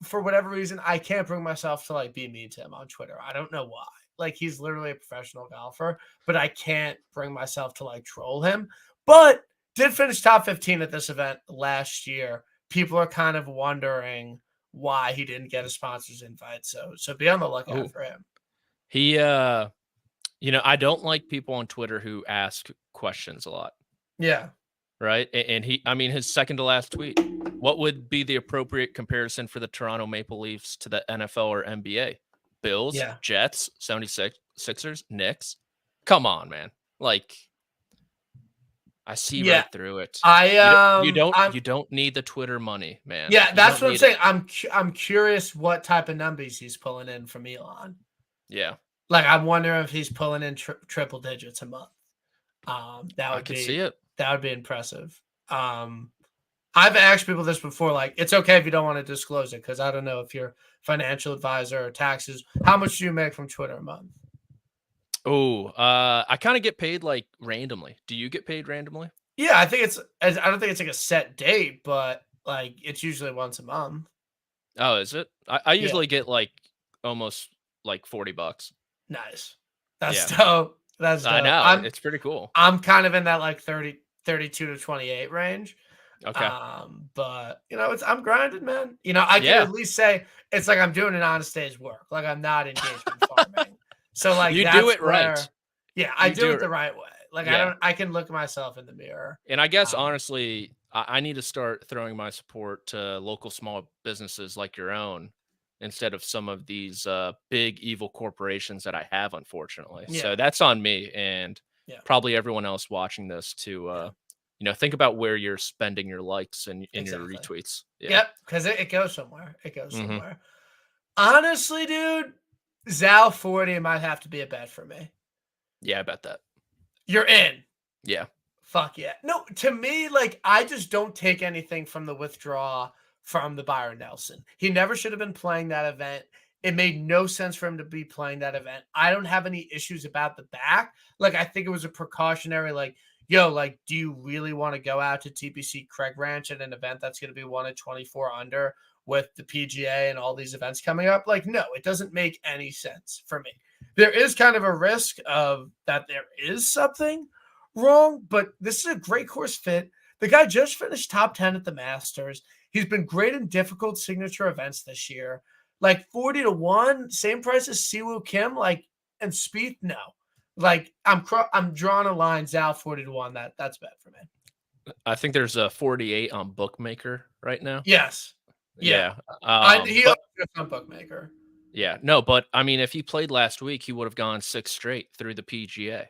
for whatever reason, I can't bring myself to like be mean to him on Twitter. I don't know why. Like, he's literally a professional golfer, but I can't bring myself to like troll him. But did finish top 15 at this event last year. People are kind of wondering why he didn't get a sponsor's invite. So be on the lookout Oh, for him. he I don't like people on Twitter who ask questions a lot, Yeah. right? And his second to last tweet, what would be the appropriate comparison for the Toronto Maple Leafs to the NFL or NBA? Bills, Yeah. Jets, 76ers, Knicks. Come on, man. Like, I see Yeah. right through it. I'm You don't need the Twitter money, man. Yeah, You that's don't what I'm need it. saying. I'm curious what type of numbers he's pulling in from Elon. Yeah, Like, I'm wondering if he's pulling in triple digits a month. That I would could see be it. impressive. I've asked people this before. Like, it's okay if you don't want to disclose it because I don't know if you're financial advisor or taxes. How much do you make from Twitter a month? Oh, I kind of get paid like randomly. Do you get paid randomly? Yeah, I don't think it's like a set date, but like it's usually once a month. Oh, is it? I Yeah, usually get like almost like $40. nice. That's Yeah, dope. That's I dope. know. It's pretty cool. I'm kind of in that like 32 to 28 range. Okay. But I'm grinding, man. I can Yeah. at least say it's like I'm doing an honest day's work. Like I'm not engagement farming. So like You do that's it right. where, yeah, I You do do it it. the right way. Like Yeah. I can look myself in the mirror. And I guess Um, honestly, I need to start throwing my support to local small businesses like your own instead of some of these big evil corporations that I have, unfortunately. yeah, So that's on me and yeah, probably everyone else watching this to, yeah, think about where you're spending your likes and your exactly. retweets. Yeah. Yep, because it goes somewhere. It goes Hmm. somewhere. Honestly, dude, Zal 40 might have to be a bet for me. Yeah, I bet that. You're in. Yeah. Fuck yeah. No, to me, like, I just don't take anything from the withdrawal from the Byron Nelson. He never should have been playing that event. It made no sense for him to be playing that event. I don't have any issues about the back. Like, I think it was a precautionary, like, yo, like, do you really want to go out to TPC Craig Ranch at an event that's going to be 1 at 24 under with the PGA and all these events coming up? Like, no, it doesn't make any sense for me. There is kind of a risk of that there is something wrong, but this is a great course fit. The guy just finished top 10 at the Masters. He's been great in difficult signature events this year. Like 40 to 1, same price as Siwoo Kim, like, and Spieth, no. Like I'm drawing a line, Zal 40 to 1. That's bad for me. I think there's a 48 on Bookmaker right now. Yes. Yeah. Yeah. He But owns a bookmaker. yeah, no, but I mean, if he played last week, he would have gone 6 straight through the PGA.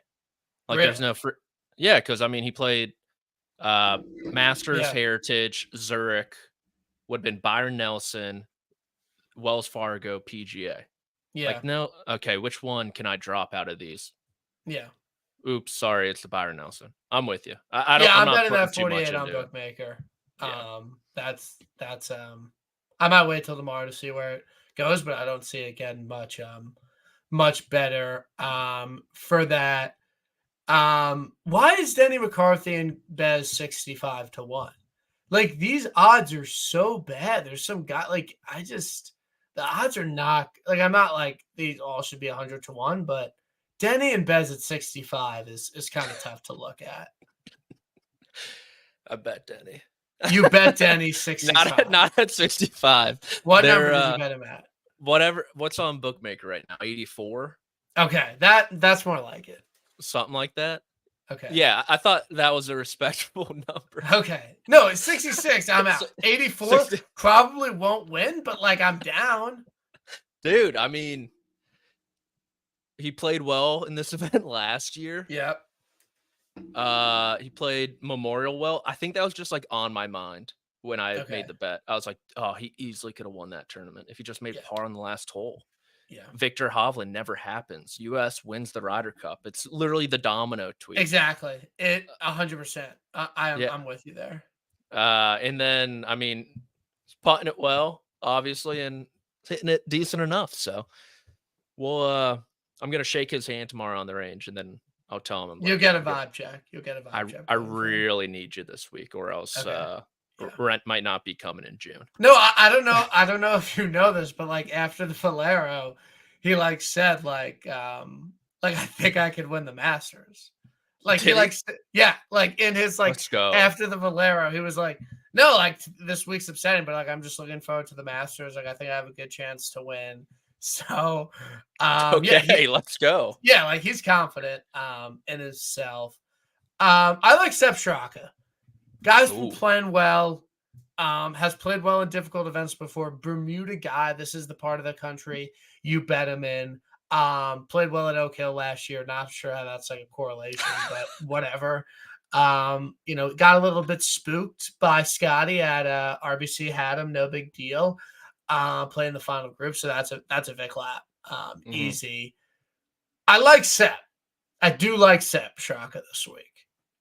Like, there's Really? no yeah, because I mean, he played Masters, Yeah. Heritage, Zurich, would have been Byron Nelson, Wells Fargo, PGA. Yeah. Like, no, okay, which one can I drop out of these? Yeah. Oops, sorry, it's the Byron Nelson. I'm with you. I don't. Yeah, I'm I'm not betting putting that too much 48 on into it. bookmaker. Yeah. That's I might wait till tomorrow to see where it goes, but I don't see it getting much better for that. Why is Denny McCarthy and Bez 65 to 1? Like these odds are so bad. There's some guy like the odds are not like I'm not like these all should be 100 to 1, but Denny and Bez at 65 is kind of tough to look at. I bet Denny. You bet Denny 65. Not at 65. What They're number did you bet him at? whatever. What's on Bookmaker right now? 84, Okay, that's more like it. something like that. Okay. Yeah, I thought that was a respectable number. Okay. No, it's 66. I'm out. 84 60 probably won't win, but like I'm down. Dude, I mean, he played well in this event last year. Yep. He played Memorial well. I think that was just like on my mind when I Okay. made the bet. I was like, oh, he easily could have won that tournament if he just made Yeah. par on the last hole. Yeah. Victor Hovland never happens. US wins the Ryder Cup. It's literally the domino tweet. Exactly. It 100%. Yeah. I'm with you there. And then I mean, he's putting it well, obviously, and hitting it decent enough. So we'll I'm gonna shake his hand tomorrow on the range, and then I'll tell him. I'm You'll like, get a vibe check. You'll get a vibe check. I going for him. really need you this week, or else Okay. Yeah. rent might not be coming in June. No, I don't know. I don't know if you know this, but like after the Valero, he like said like I think I could win the Masters. Like Did he? yeah, like in his like Let's go. after the Valero, he was like, no, like this week's upsetting, but like I'm just looking forward to the Masters. Like I think I have a good chance to win. So Okay, yeah, let's go. yeah, like he's confident in himself. I like Sepp Straka. Guy's been playing well. Has played well in difficult events before. Bermuda guy. This is the part of the country you bet him in. Played well at Oak Hill last year. Not sure how that's like a correlation, but whatever. Got a little bit spooked by Scotty at RBC. Had him, no big deal. Playing the final group, so that's a Vic lap. Easy. I like Sepp. I do like Sepp Straka this week.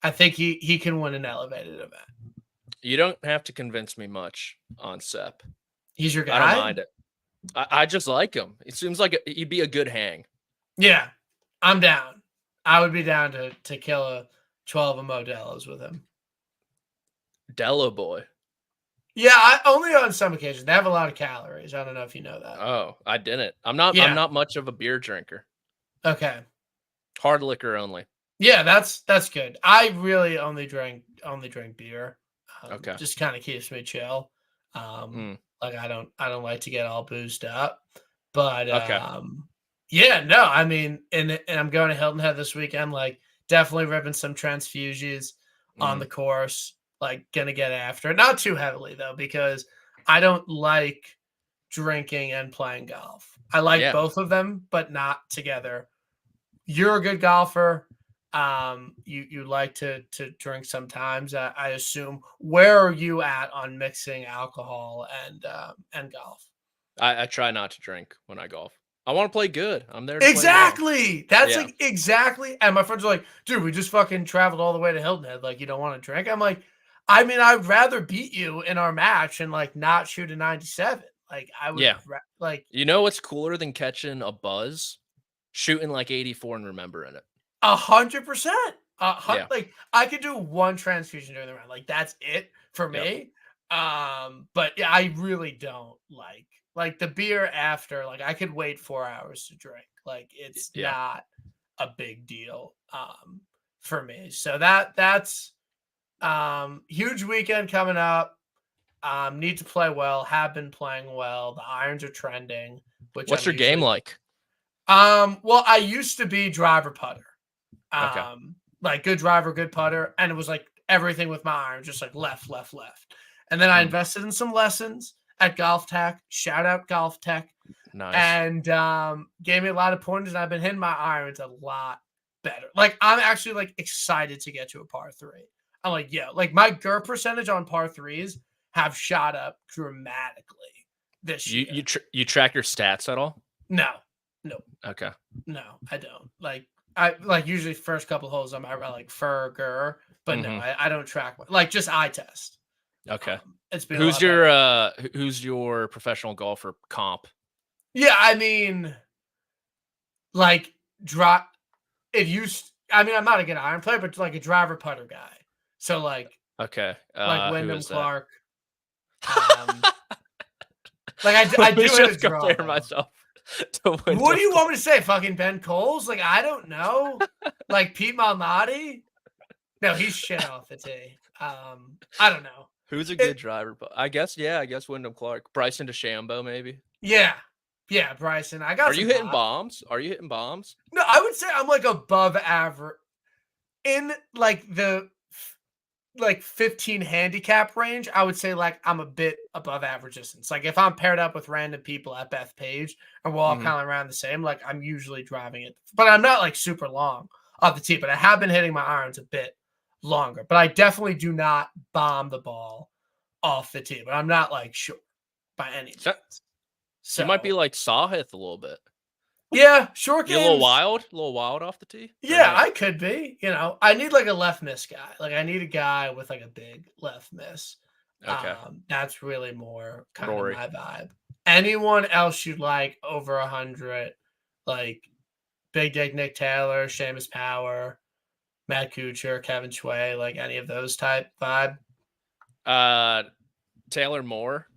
I think he can win an elevated event. You don't have to convince me much on Sepp. He's your guy. I don't mind it. I just like him. It seems like he'd be a good hang. Yeah, I'm down. I would be down to kill a 12 of Modelo's with him. Dello boy. Yeah, only on some occasions. They have a lot of calories. I don't know if you know that. Oh, I didn't. I'm not much of a beer drinker. Okay. Hard liquor only. Yeah, that's good. I really only drink beer. Okay. Just kind of keeps me chill. Mm. Like I don't like to get all boozed up, but Okay. yeah, no, I mean, and I'm going to Hilton Head this weekend. Like, definitely ripping some transfusions on Mm. the course. Like, gonna get after it, not too heavily though, because I don't like drinking and playing golf. I like Yeah. both of them, but not together. You're a good golfer. You like to drink sometimes. I assume. Where are you at on mixing alcohol and golf? I try not to drink when I golf. I want to play good. I'm there to play well. Exactly. That's Yeah. like exactly. And my friends are like, dude, we just fucking traveled all the way to Hilton Head. Like, you don't want to drink? I'm like, I mean, I'd rather beat you in our match and like not shoot a 97. Like, I would Yeah. like You know what's cooler than catching a buzz? Shooting like 84 and remembering it. 100%. Yeah. Like I could do one transfusion during the round. Like that's it for Yep. me. But yeah, I really don't like the beer after. Like I could wait 4 hours to drink. Like it's Yeah. not a big deal for me. So that's huge weekend coming up. Need to play well. Have been playing well. The irons are trending, which What's I'm your game usually. like? Well, I used to be driver putter. Okay. Like good driver, good putter, and it was like everything with my iron, just like left, left, left. And then I Mm, invested in some lessons at Golf Tech. Shout out Golf Tech, nice. and gave me a lot of pointers. And I've been hitting my irons a lot better. Like I'm actually like excited to get to a par three. I'm like, yeah, like my GUR percentage on par threes have shot up dramatically this You year. you track your stats at all? No, no, Okay. no, I don't. Like I like usually first couple holes I'm at like Fargo, but no, Mhm. I don't track like just eye test. Okay. It's been a lot better. Who's your professional golfer comp? Yeah, I mean, like drop if you. I mean, I'm not a good iron player, but like a driver putter guy. So Okay. like Who Wyndham is that? Clark. Like I Let me do hit a just draw compare though. myself to What Wyndham do you Clark. want me to say? Fucking Ben Coles? Like I don't know. Like Pete Malnati? No, he's shit off the tee. I don't know. Who's a It, good driver? But I guess Wyndham Clark. Bryson DeChambeau, maybe. yeah, yeah, Bryson. I got Are you some hitting pop. bombs? Are you hitting bombs? No, I would say I'm like above average in like the like 15 handicap range. I would say like I'm a bit above average distance. Like if I'm paired up with random people at Bethpage and we're all Mhm. kind of around the same, like I'm usually driving it, but I'm not like super long off the tee. But I have been hitting my irons a bit longer. But I definitely do not bomb the ball off the tee. But I'm not like sure by any So means. you might be So like Sahith a little bit. yeah, short You a games. little wild off the tee, or Yeah, no? I could be. You know, I need like a left miss guy. Like I need a guy with like a big left miss. Okay, That's really more kind of Rory. my vibe. Anyone else you'd like over 100, like Big Dick Nick Taylor, Seamus Power, Matt Kuchar, Kevin Schway, like any of those type vibe. Taylor Moore.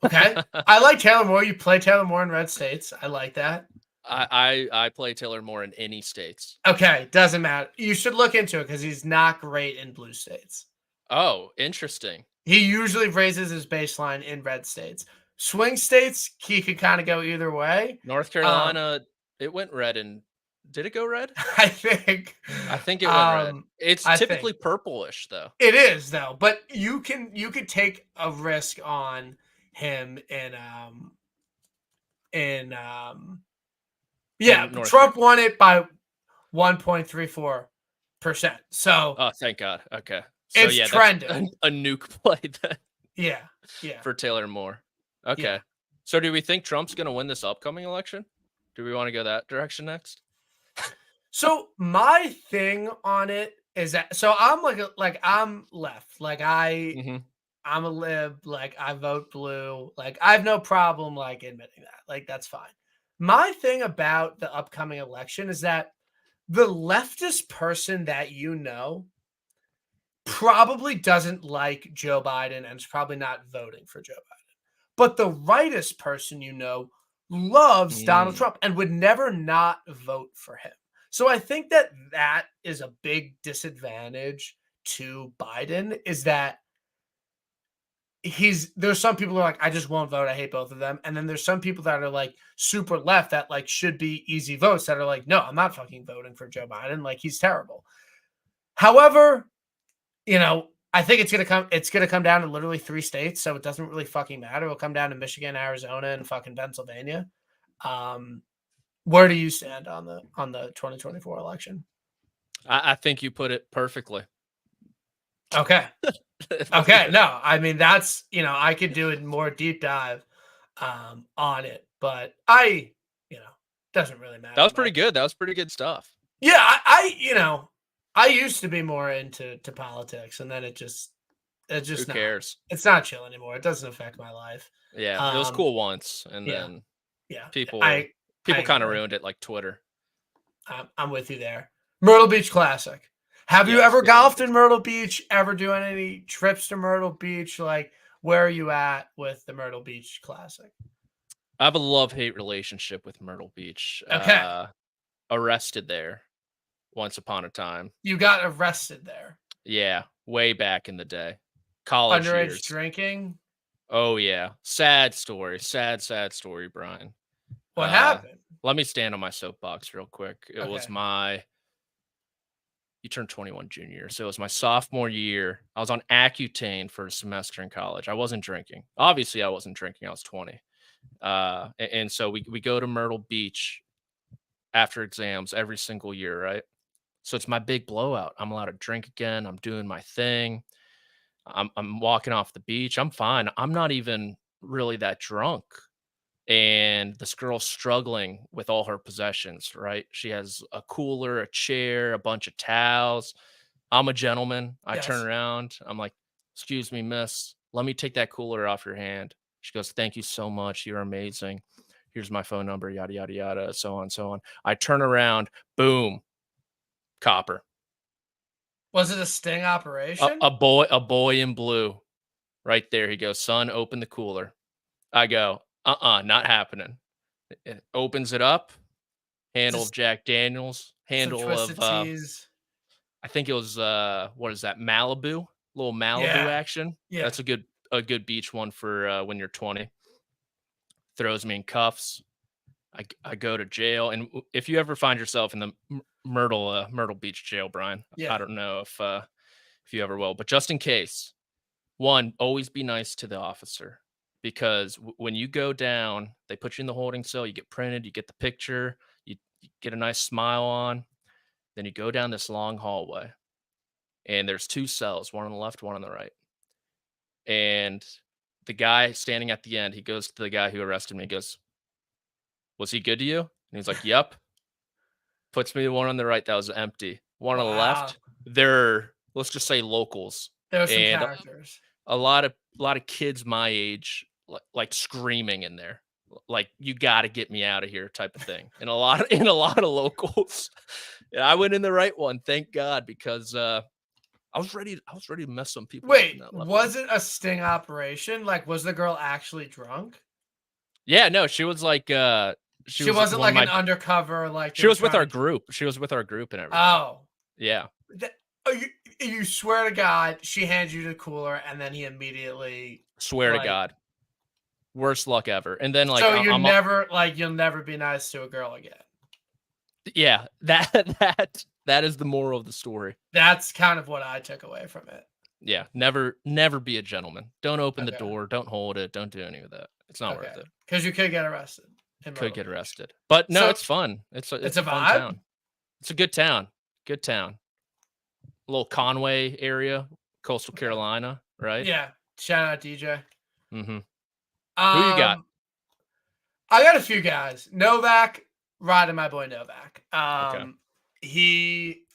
Okay, I like Taylor Moore. You play Taylor Moore in red states. I like that. I play Taylor Moore in any states. Okay, doesn't matter. You should look into it because he's not great in blue states. Oh, interesting. He usually raises his baseline in red states. Swing states, he could kind of go either way. North Carolina, it went red, and did it go red? I think. I think it went red. It's I typically think purplish though. it is though, but you could take a risk on him in yeah. In North Trump Carolina. won it by 1.34%. So Oh, thank God. Okay. So it's yeah, that's trending. a nuke play then Yeah, yeah, for Taylor Moore. yeah. Okay. So do we think Trump's going to win this upcoming election? Do we want to go that direction next? So my thing on it is that I'm like I'm left. Like Mm-hmm. I'm a lib, like I vote blue. Like I have no problem like admitting that. Like that's fine. My thing about the upcoming election is that the leftist person that you know probably doesn't like Joe Biden and is probably not voting for Joe Biden. But the rightist person you know loves Donald Mm. Trump and would never not vote for him. So I think that is a big disadvantage to Biden is that there's some people who are like, I just won't vote. I hate both of them. And then there's some people that are like super left that like should be easy votes that are like, no, I'm not fucking voting for Joe Biden. Like he's terrible. However, I think it's gonna come down to literally 3 states, so it doesn't really fucking matter. It'll come down to Michigan, Arizona, and fucking Pennsylvania. Where do you stand on the 2024 election? I think you put it perfectly. Okay. Okay. No, I mean that's I could do a more deep dive on it, but doesn't really matter. That was pretty good. That was pretty good stuff. Yeah, I used to be more into politics, and then it just Who cares? It's not chill anymore. It doesn't affect my life. Yeah, it was cool once, and then people kind of ruined it, like Twitter. I'm with you there. Myrtle Beach Classic. Have you ever golfed in Myrtle Beach? Ever doing any trips to Myrtle Beach? Like, where are you at with the Myrtle Beach Classic? I have a love-hate relationship with Myrtle Beach. Okay. Arrested there once upon a time. You got arrested there? Yeah, way back in the day. College underage years. Drinking? Oh, yeah. Sad story. Sad story, Brian. What happened? Let me stand on my soapbox real quick. It was you turned 21 junior. So it was my sophomore year. I was on Accutane for a semester in college. I wasn't drinking. Obviously, I wasn't drinking. I was 20. And so we go to Myrtle Beach after exams every single year, right? So it's my big blowout. I'm allowed to drink again. I'm doing my thing. I'm walking off the beach. I'm fine. I'm not even really that drunk. And this girl's struggling with all her possessions, right? She has a cooler, a chair, a bunch of towels. I'm a gentleman. I turn around. I'm like, excuse me, miss, let me take that cooler off your hand. She goes, thank you so much. You're amazing. Here's my phone number, yada, yada, yada, so on, so on. I turn around, boom, copper. Was it a sting operation? A boy in blue. Right there. He goes, son, open the cooler. I go, not happening. It opens it up. Handle of Jack Daniels. Handle of I think it was what is that? Malibu? Little Malibu action. Yeah. That's a good beach one for when you're 20. Throws me in cuffs. I go to jail, and if you ever find yourself in the Myrtle Beach jail, Brian, I don't know if you ever will, but just in case, one, always be nice to the officer, because when you go down, they put you in the holding cell, you get printed, you get the picture, you get a nice smile on, then you go down this long hallway, and there's 2 cells, one on the left, one on the right, and the guy standing at the end, he goes to the guy who arrested me, he goes, was he good to you? And he's like, yep. Puts me the one on the right that was empty. One on the left, they're, let's just say, locals. There's some characters. A lot of kids my age, like screaming in there, like, you got to get me out of here type of thing. And a lot of locals. And I went in the right one, thank God, because I was ready to mess some people up. Wait, was it a sting operation? Like, was the girl actually drunk? Yeah, no, she was like she wasn't like an undercover, like she was with our group. She was with our group and everything. Oh. Yeah. You swear to God, she hands you the cooler, and then he immediately swear to God. Worst luck ever. And then, like, so you'll never be nice to a girl again. Yeah, that is the moral of the story. That's kind of what I took away from it. Yeah, never be a gentleman. Don't open the door. Don't hold it. Don't do any of that. It's not worth it. Because you could get arrested. Could get arrested. But no, it's fun. It's a fun vibe? town. It's a good town. Good town. A little Conway area, coastal Carolina, right? Yeah. Shout out DJ. Mm-hmm. Who you got? I got a few guys. Novak, riding my boy Novak.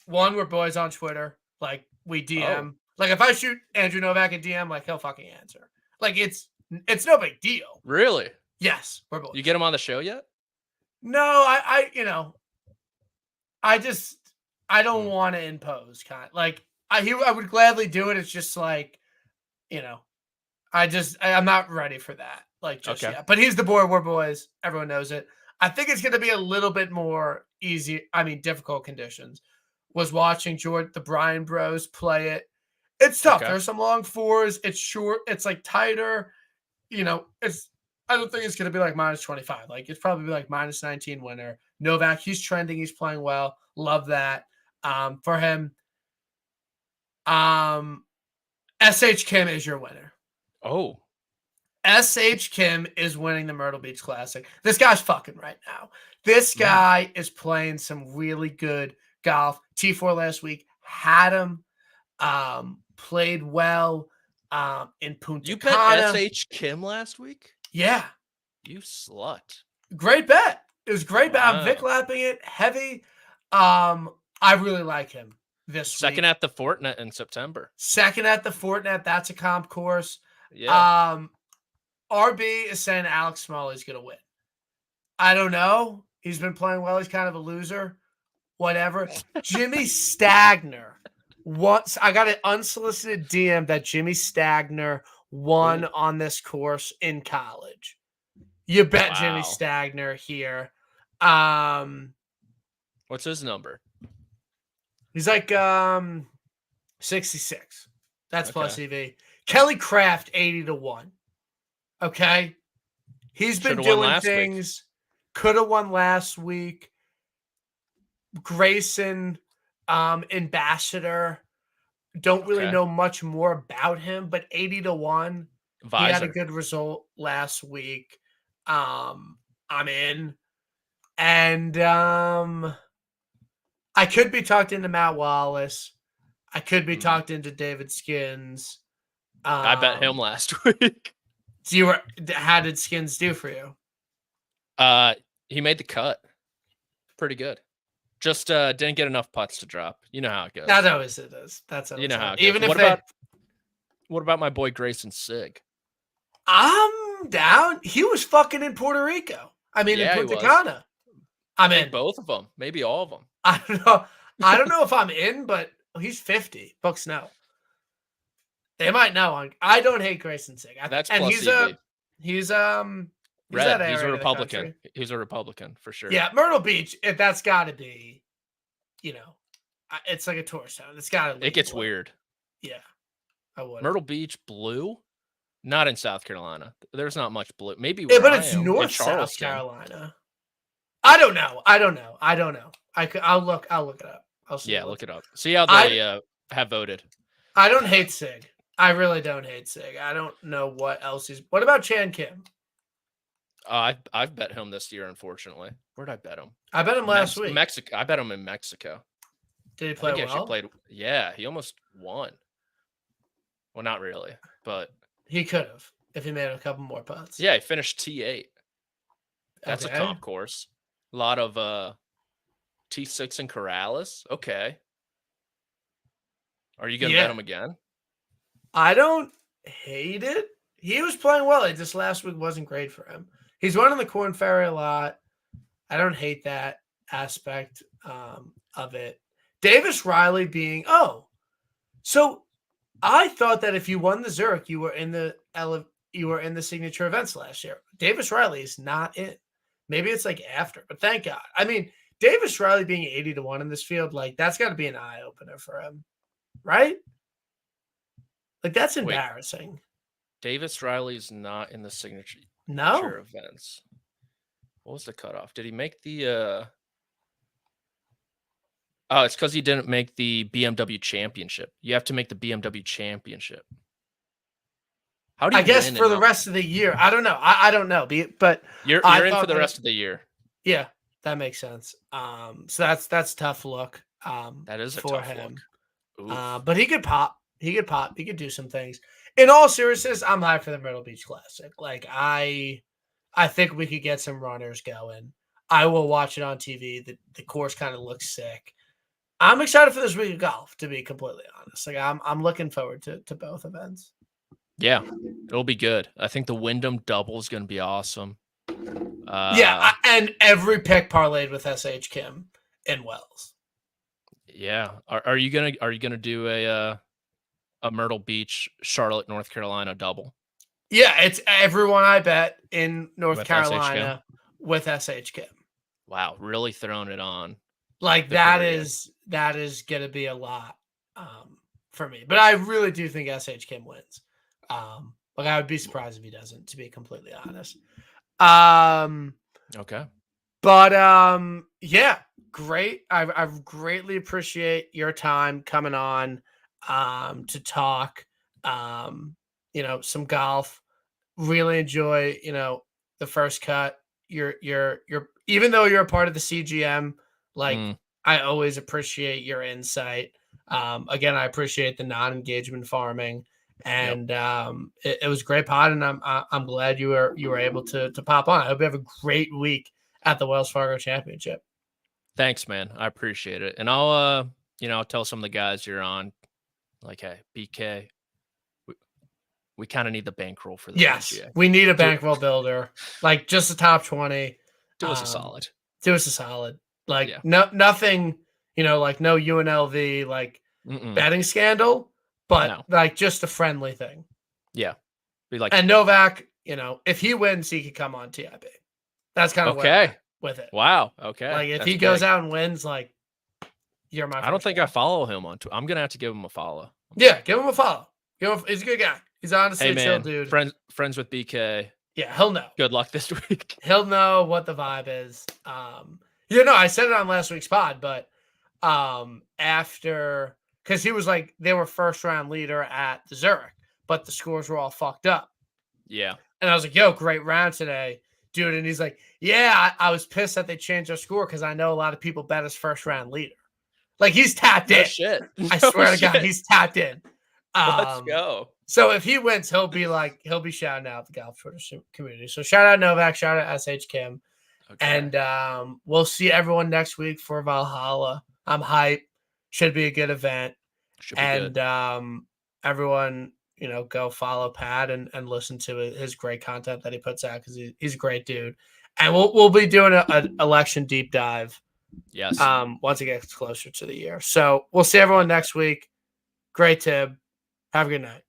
We're boys on Twitter. Like, we DM. Like, if I shoot Andrew Novak a DM, like, he'll fucking answer. Like, it's no big deal. Really? Yes, we're boys. You get him on the show yet? No, I don't want to impose, like, I would gladly do it. It's just like, I'm not ready for that. Like, just yet. But he's the boy. We're boys. Everyone knows it. I think it's going to be a little bit more difficult conditions. Was watching the Bryan Bros play it It's tough. Okay. There's some long fours. It's short. It's like tighter. I don't think it's going to be like -25. Like it's probably like -19 winner. Novak, he's trending. He's playing well. Love that. For him, SH Kim is your winner. Oh, SH Kim is winning the Myrtle Beach Classic. This guy's fucking right now. This guy is playing some really good golf. T4 last week had him. Played well in Punta you Cana. bet SH Kim last week? Yeah. You slut. Great bet. It was great bet. I'm Wow. Vic lapping it heavy. I really like him this Second week. at the Fortinet in September. Second at the Fortinet. That's a comp course. Yeah. RB is saying Alex Smalley's going to win. I don't know. He's been playing well. He's kind of a loser. Whatever. Jimmy Stagner. Once I got an unsolicited DM that Jimmy Stagner won on this course in college. You bet Jimmy Stagner here. What's his number? He's like 66. That's plus EV. Kelly Craft 80-1. Okay. He's been doing things. Could have won last week. Grayson, Ambassador. Don't really know much more about him, but 80-1. He had a good result last week. I'm in. And I could be talked into Matt Wallace. I could be talked into David Skins. I bet him last week. How did Skins do for you? He made the cut. Pretty good. Just didn't get enough putts to drop. You know how it goes. That always it is. That's you know how it goes. Even what about my boy Grayson Sig? I'm down. He was fucking in Puerto Rico. I mean, in Punta Cana. I'm in. Both of them. Maybe all of them. I don't know. I don't know if I'm in, but he's 50. Books know. They might know. I don't hate Grayson Sig. That's plus he's red. He's a Republican. He's a Republican for sure. Yeah, Myrtle Beach. That's got to be, it's like a tourist town. It's got to. It gets weird. Yeah, I would. Myrtle Beach blue, not in South Carolina. There's not much blue. Maybe. Yeah, but it's North South Carolina. I don't know. I'll look it up. Look it up. See how they have voted. I don't hate Sig. I really don't hate Sig. I don't know what else he's. What about Chan Kim? I've bet him this year, unfortunately. Where'd I bet him? I bet him last week. Mexico. I bet him in Mexico. Did he play well? Yeah, he almost won. Well, not really, but he could have if he made a couple more putts. Yeah, he finished T8. That's a comp course. A lot of T6 and Corrales. Okay. Are you gonna bet him again? I don't hate it. He was playing well. It just last week wasn't great for him. He's running the Corn Ferry a lot. I don't hate that aspect of it. Davis Riley being so I thought that if you won the Zurich, you were in the signature events last year. Davis Riley is not in. Maybe it's like after, but thank God. I mean, Davis Riley being 80-1 in this field, like that's got to be an eye opener for him, right? Like that's embarrassing. Davis Riley's not in the signature events. What was the cutoff? Did he make the Oh, it's because he didn't make the BMW Championship. You have to make the BMW Championship. How do you? I guess for the rest of the year. I don't know. I don't know. But you're in for the rest of the year. Yeah, that makes sense. So that's tough look. That is a for tough him. Look. But he could pop. He could do some things. In all seriousness, I'm high for the Myrtle Beach Classic. Like I think we could get some runners going. I will watch it on TV. The course kind of looks sick. I'm excited for this week of golf, to be completely honest. Like I'm looking forward to both events. Yeah, it'll be good. I think the Wyndham double is going to be awesome. And every pick parlayed with SH Kim and Wells. Yeah, are you gonna do a Myrtle Beach, Charlotte, North Carolina double? Yeah, it's everyone I bet in North Carolina with SH Kim. Wow, really throwing it on. Like that is going to be a lot for me. But I really do think SH Kim wins. Like I would be surprised if he doesn't, to be completely honest. Okay. But yeah, great. I've greatly appreciate your time coming on to talk some golf. Really enjoy, the first cut. You're even though you're a part of the CGM, like I always appreciate your insight. Again, I appreciate the non-engagement farming. And it was a great pod, and I'm glad you were able to pop on. I hope you have a great week at the Wells Fargo Championship. Thanks, man. I appreciate it. And I'll I'll tell some of the guys you're on, like, hey, BK, we kind of need the bankroll for the PGA. We need a bankroll builder, like just the top 20. Do us a solid. Do us a solid. Like nothing, like no UNLV like betting scandal, but like just a friendly thing. Yeah. Be like, and Novak, if he wins, he could come on TIB. That's kind of where I'm at with it. Wow. Okay. Like if he goes out and wins, like you're my. I don't think I follow him on Twitter. I'm gonna have to give him a follow. Yeah, give him a follow. He's a good guy. He's honestly a chill dude. Friends with BK. Yeah, he'll know. Good luck this week. He'll know what the vibe is. I said it on last week's pod, but after, because he was like, they were first round leader at the Zurich, but the scores were all fucked up. Yeah. And I was like, yo, great round today, dude. And he's like, yeah, I was pissed that they changed their score because I know a lot of people bet his first round leader. Like he's tapped in. Shit. I swear to God, he's tapped in. Let's go. So if he wins, he'll be shouting out the golf Twitter community. So shout out Novak, shout out SH Kim. Okay. And we'll see everyone next week for Valhalla. I'm hyped. Should be a good event. Good. Everyone, go follow Pat and listen to his great content that he puts out because he's a great dude. And we'll be doing an election deep dive. Yes. Once it gets closer to the year. So we'll see everyone next week. Great Tib. Have a good night.